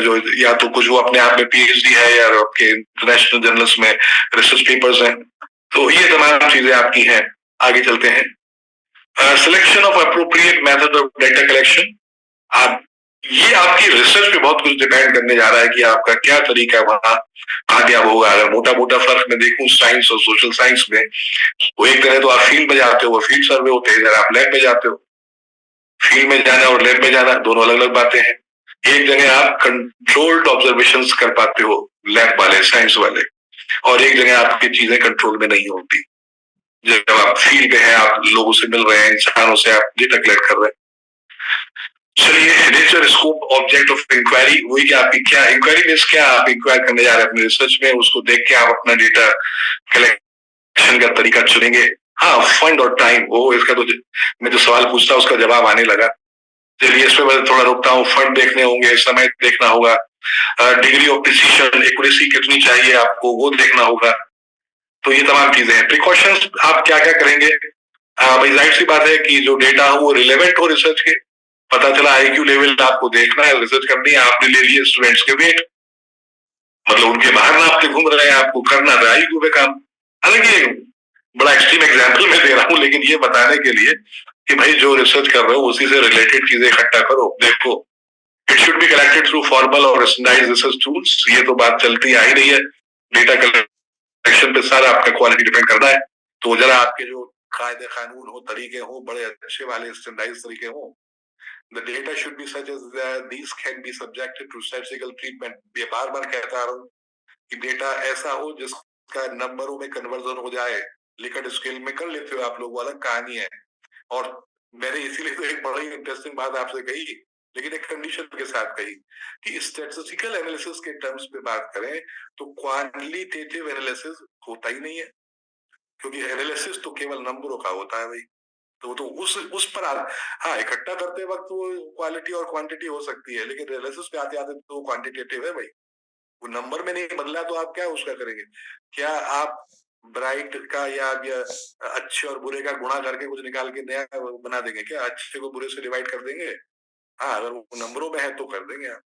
जो या तो कुछ वो अपने आप में पीएचडी है, या आपके इंटरनेशनल जर्नल्स में रिसर्च पेपर्स हैं। तो ये तमाम चीजें आपकी हैं। आगे चलते हैं। Selection of appropriate method of data collection. आप ये आपकी रिसर्च पे बहुत कुछ डिपेंड करने जा रहा है कि आपका क्या तरीका है वहां आगे होगा। अगर मोटा मोटा फर्क मैं देखूं साइंस और सोशल साइंस में, वो एक तरह तो आप फील्ड में जाते हो, वो फील्ड सर्वे होते हैं, इधर आप लैब में जाते हो। फील्ड में जाना और लैब में जाना दोनों अलग अलग बातें हैं। एक जगह आप कंट्रोल्ड ऑब्जर्वेशन कर पाते हो, लैब वाले साइंस वाले, और एक जगह आपकी चीजें कंट्रोल में नहीं होती। जब आप फील्ड पे हैं, आप लोगों से मिल रहे हैं, इंसानों से आप डेटा कलेक्ट कर रहे हैं। चलिए, nature, scope, object of inquiry. वही कि आपकी क्या इंक्वायरी बेस, क्या आप इंक्वायर करने जा रहे हैं अपने रिसर्च में, उसको देख के आप अपना डेटा कलेक्शन का तरीका चुनेंगे। हाँ, फंड और टाइम, वो इसका तो मैं जो सवाल पूछता उसका जवाब आने लगा। चलिए, इस पे मैं थोड़ा रुकता हूँ। फंड देखने होंगे, समय देखना होगा, डिग्री ऑफ प्रिसीशन, एक्यूरेसी कितनी चाहिए आपको, वो देखना होगा। तो ये तमाम चीजें हैं। प्रिकॉशंस आप क्या क्या करेंगे? भाई जाहिर सी बात है कि जो डेटा हो वो रिलेवेंट हो रिसर्च के। पता चला आईक्यू लेवल आपको देखना है, रिसर्च करनी है, आपने ले लिए स्टूडेंट्स के वेट, मतलब उनके बाहर नापते घूम रहे हैं, आपको करना था आईक्यू पे काम। हालांकि बड़ा एक्सट्रीम एग्जाम्पल मैं दे रहा हूँ, लेकिन ये बताने के लिए कि भाई जो रिसर्च कर रहे हो उसी से रिलेटेड चीजें इकट्ठा करो। देखो, it should be collected through formal और स्टैंडर्डाइज्ड रिसर्च टूल्स। ये तो बात चलती आ ही रही है। डेटा कलेक्शन पे सारा आपका क्वालिटी डिपेंड करना है। तो जरा आपके जो कायदे कानून हो, तरीके हो, बड़े अच्छे वाले स्टैंडर्डाइज्ड तरीके हो। The data should be such as these can be subjected to statistical treatment। ये बार बार कहता आ रहा हूँ कि डेटा ऐसा हो जिसका नंबरों में कन्वर्जन हो जाए। लिकर्ट स्केल में कर लेते हो आप लोग, अलग कहानी है। और मैंने इसीलिए तो एक बड़ी इंटरेस्टिंग बात आपसे कही, लेकिन एक कंडीशन के साथ कही कि स्टैटिस्टिकल एनालिसिस के टर्म्स पे बात करें तो क्वांटिटेटिव एनालिसिस होता ही नहीं है, क्योंकि एनालिसिस तो केवल नंबरों का होता है भाई। तो उस पर हाँ, इकट्ठा करते वक्त वो क्वालिटी और क्वांटिटी हो सकती है, लेकिन एनालिसिस पे आते आते तो क्वांटिटेटिव है भाई। वो नंबर में नहीं बदला तो आप क्या उसका करेंगे? क्या आप ब्राइट का या अच्छे और बुरे का गुणा करके कुछ निकाल के नया बना देंगे क्या? अच्छे को बुरे से डिवाइड कर देंगे? हाँ, अगर वो नंबरों में है तो कर देंगे आप।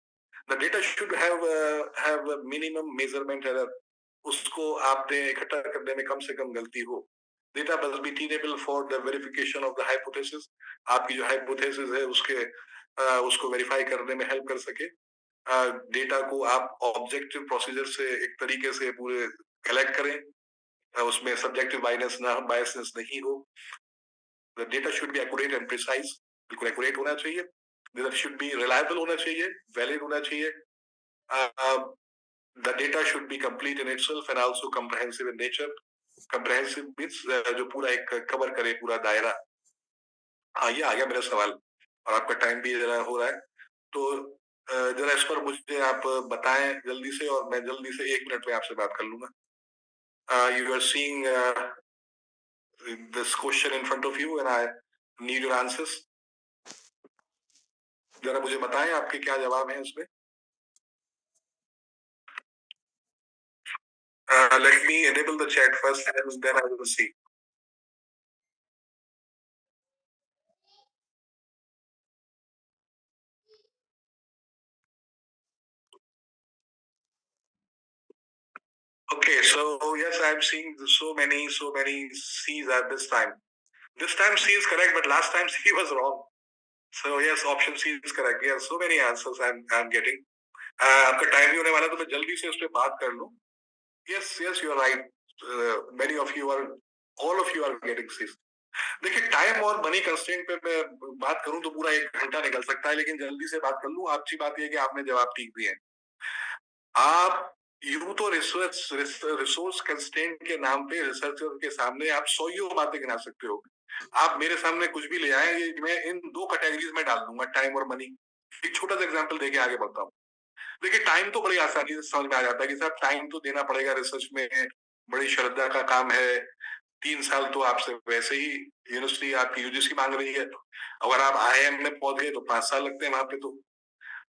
The data should have minimum measurement error. उसको आपने इकट्ठा करने में कम से कम गलती हो। Data must be tenable for the verification of the hypothesis. आपकी जो हाइपोथेसिस है उसको वेरीफाई करने में हेल्प कर सके। डेटा को आप ऑब्जेक्टिव प्रोसीजर से एक तरीके से पूरे कलेक्ट करें, उसमें सब्जेक्टिव बायसनेस नहीं हो। The data should be accurate and precise. बिल्कुल एक्यूरेट होना चाहिए। डेटा शुड बी रिलायबल होना चाहिए, वैलिड होना चाहिए। The data should be complete in itself and also comprehensive in nature. Comprehensive means जो पूरा एक कवर करे पूरा दायरा। हाँ, ये आ गया मेरा सवाल, और आपका टाइम भी जरा हो रहा है, तो जरा इस पर मुझे आप बताएं जल्दी से, और मैं जल्दी से 1 मिनट में आपसे बात कर लूंगा। You are seeing this question in front of you and I need your answers. जरा मुझे बताएं आपके क्या जवाब हैं इसमें। let me enable the chat first and then I will see. Okay, so yes, I'm seeing so many C's at this time. This time C is correct, but last time C was wrong. So yes, option C is correct. Yes, so many answers I'm getting. आपका time भी होने वाला तो मैं जल्दी से उस पर बात कर लूं. Yes, yes, you are right. Many of you are, all of you are getting C. देखिए टाइम और मनी कंस्ट्रेंट पे मैं बात करूं तो पूरा 1 घंटा निकल सकता है, लेकिन जल्दी से बात कर लूं. अच्छी बात यह कि आपने जवाब ठीक दिए. आप यूं तो रिसोर्स कंस्ट्रेंट के नाम पे रिसर्चर के सामने आप 100 बातें गिना सकते हो. आप मेरे सामने कुछ भी ले आए, मैं इन 2 कैटेगरीज में डाल दूंगा, टाइम और मनी. एक छोटा सा एग्जांपल देके आगे बढ़ता हूँ. देखिए टाइम तो बड़ी आसानी से समझ में आ जाता है कि साहब टाइम तो देना पड़ेगा, रिसर्च में बड़ी श्रद्धा का काम है. 3 साल तो आपसे वैसे ही यूनिवर्सिटी आपकी यूजीसी मांग रही है. अगर आप आईआईएम में पहुंच गए तो 5 साल लगते हैं वहां पे. तो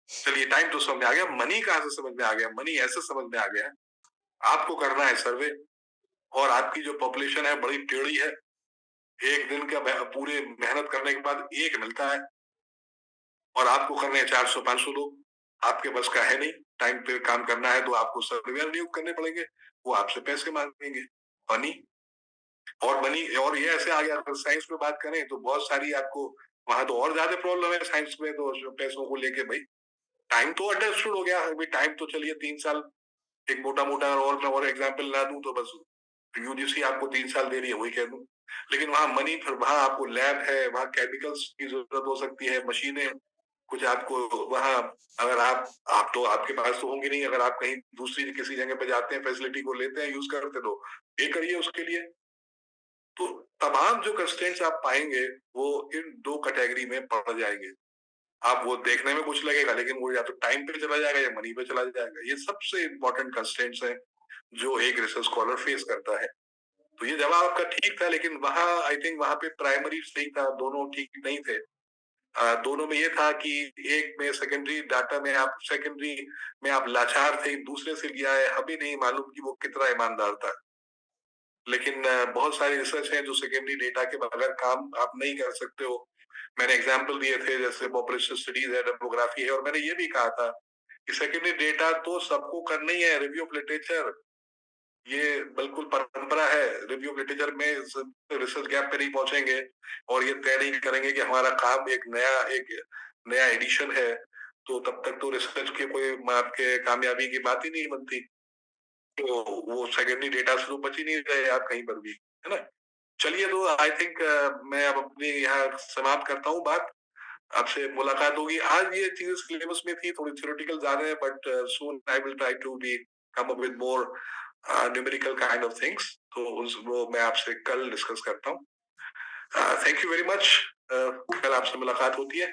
चलिए टाइम तो समझ में आ गया. मनी कहाँ से समझ में आ गया? मनी ऐसे समझ में आ गया, आपको करना है सर्वे और आपकी जो पॉपुलेशन है बड़ी टेढ़ी है. एक दिन का पूरे मेहनत करने के बाद एक मिलता है और आपको करने हैं 400-500 लोग. आपके बस का है नहीं. टाइम पे काम करना है तो आपको सर्वेयर नियुक्त करने पड़ेंगे. वो आपसे पैसे मांगेंगे. मनी और मनी. और ये ऐसे आ गया. अगर साइंस में बात करें तो बहुत सारी आपको वहां तो और ज्यादा प्रॉब्लम है साइंस में. तो पैसों को लेके भाई टाइम तो अंडरस्टूड हो गया. अभी टाइम तो चलिए 3 साल. एक मोटा मोटा और मैं और एग्जाम्पल ला दूं तो बस यूजीसी आपको 3 साल दे रही है, वही कह दूं. लेकिन वहां मनी, फिर वहां आपको लैब है, वहां केमिकल्स की जरूरत हो सकती है, मशीनें कुछ आपको वहां. अगर आप तो आपके पास तो होंगी नहीं. अगर आप कहीं दूसरी किसी जगह पे जाते हैं, फैसिलिटी को लेते हैं, यूज करते, तो पे करिए उसके लिए. तो तमाम जो कंस्ट्रेंट्स आप पाएंगे वो इन 2 कैटेगरी में पड़ जाएंगे. आप वो देखने में कुछ लगेगा, लेकिन वो या तो टाइम पे चला जाएगा या मनी पे चला जाएगा. ये सबसे इंपॉर्टेंट कंस्ट्रेंट्स है जो एक रिसर्च स्कॉलर फेस करता है. तो ये जवाब आपका ठीक था, लेकिन वहां आई थिंक वहां पे प्राइमरी सही था, दोनों ठीक नहीं थे. दोनों में ये था कि एक में सेकेंडरी डाटा में आप लाचार थे, दूसरे से लिया है, हमें नहीं मालूम कि वो कितना ईमानदार था. लेकिन बहुत सारी रिसर्च है जो सेकेंडरी डेटा के बगैर काम आप नहीं कर सकते हो. मैंने एग्जाम्पल दिए थे, जैसे पॉपुलेशन स्टडीज है, डेमोग्राफी है, और मैंने ये भी कहा था कि सेकेंडरी डेटा तो सबको करना ही है. रिव्यू ऑफ लिटरेचर ये बिल्कुल परंपरा है. रिव्यू ऑफ लिटरेचर में रिसर्च गैप पे नहीं पहुंचेंगे और ये तय नहीं करेंगे कि हमारा काम एक नया एडिशन है, तो तब तक तो रिसर्च के कोई आपके कामयाबी की बात ही नहीं बनती. तो वो सेकेंडरी डेटा से तो बच ही नहीं रहे आप कहीं पर भी, है ना. चलिए, तो आई थिंक मैं अब अपनी यहाँ समाप्त करता हूँ बात. आपसे मुलाकात होगी. आज ये चीजें सिलेबस में थी, थोड़ी थ्योरेटिकल ज्यादा है, but soon I will try to be come up with more numerical kind of things. तो वो मैं आपसे कल डिस्कस करता हूँ. Thank you very much. कल आपसे मुलाकात होती है.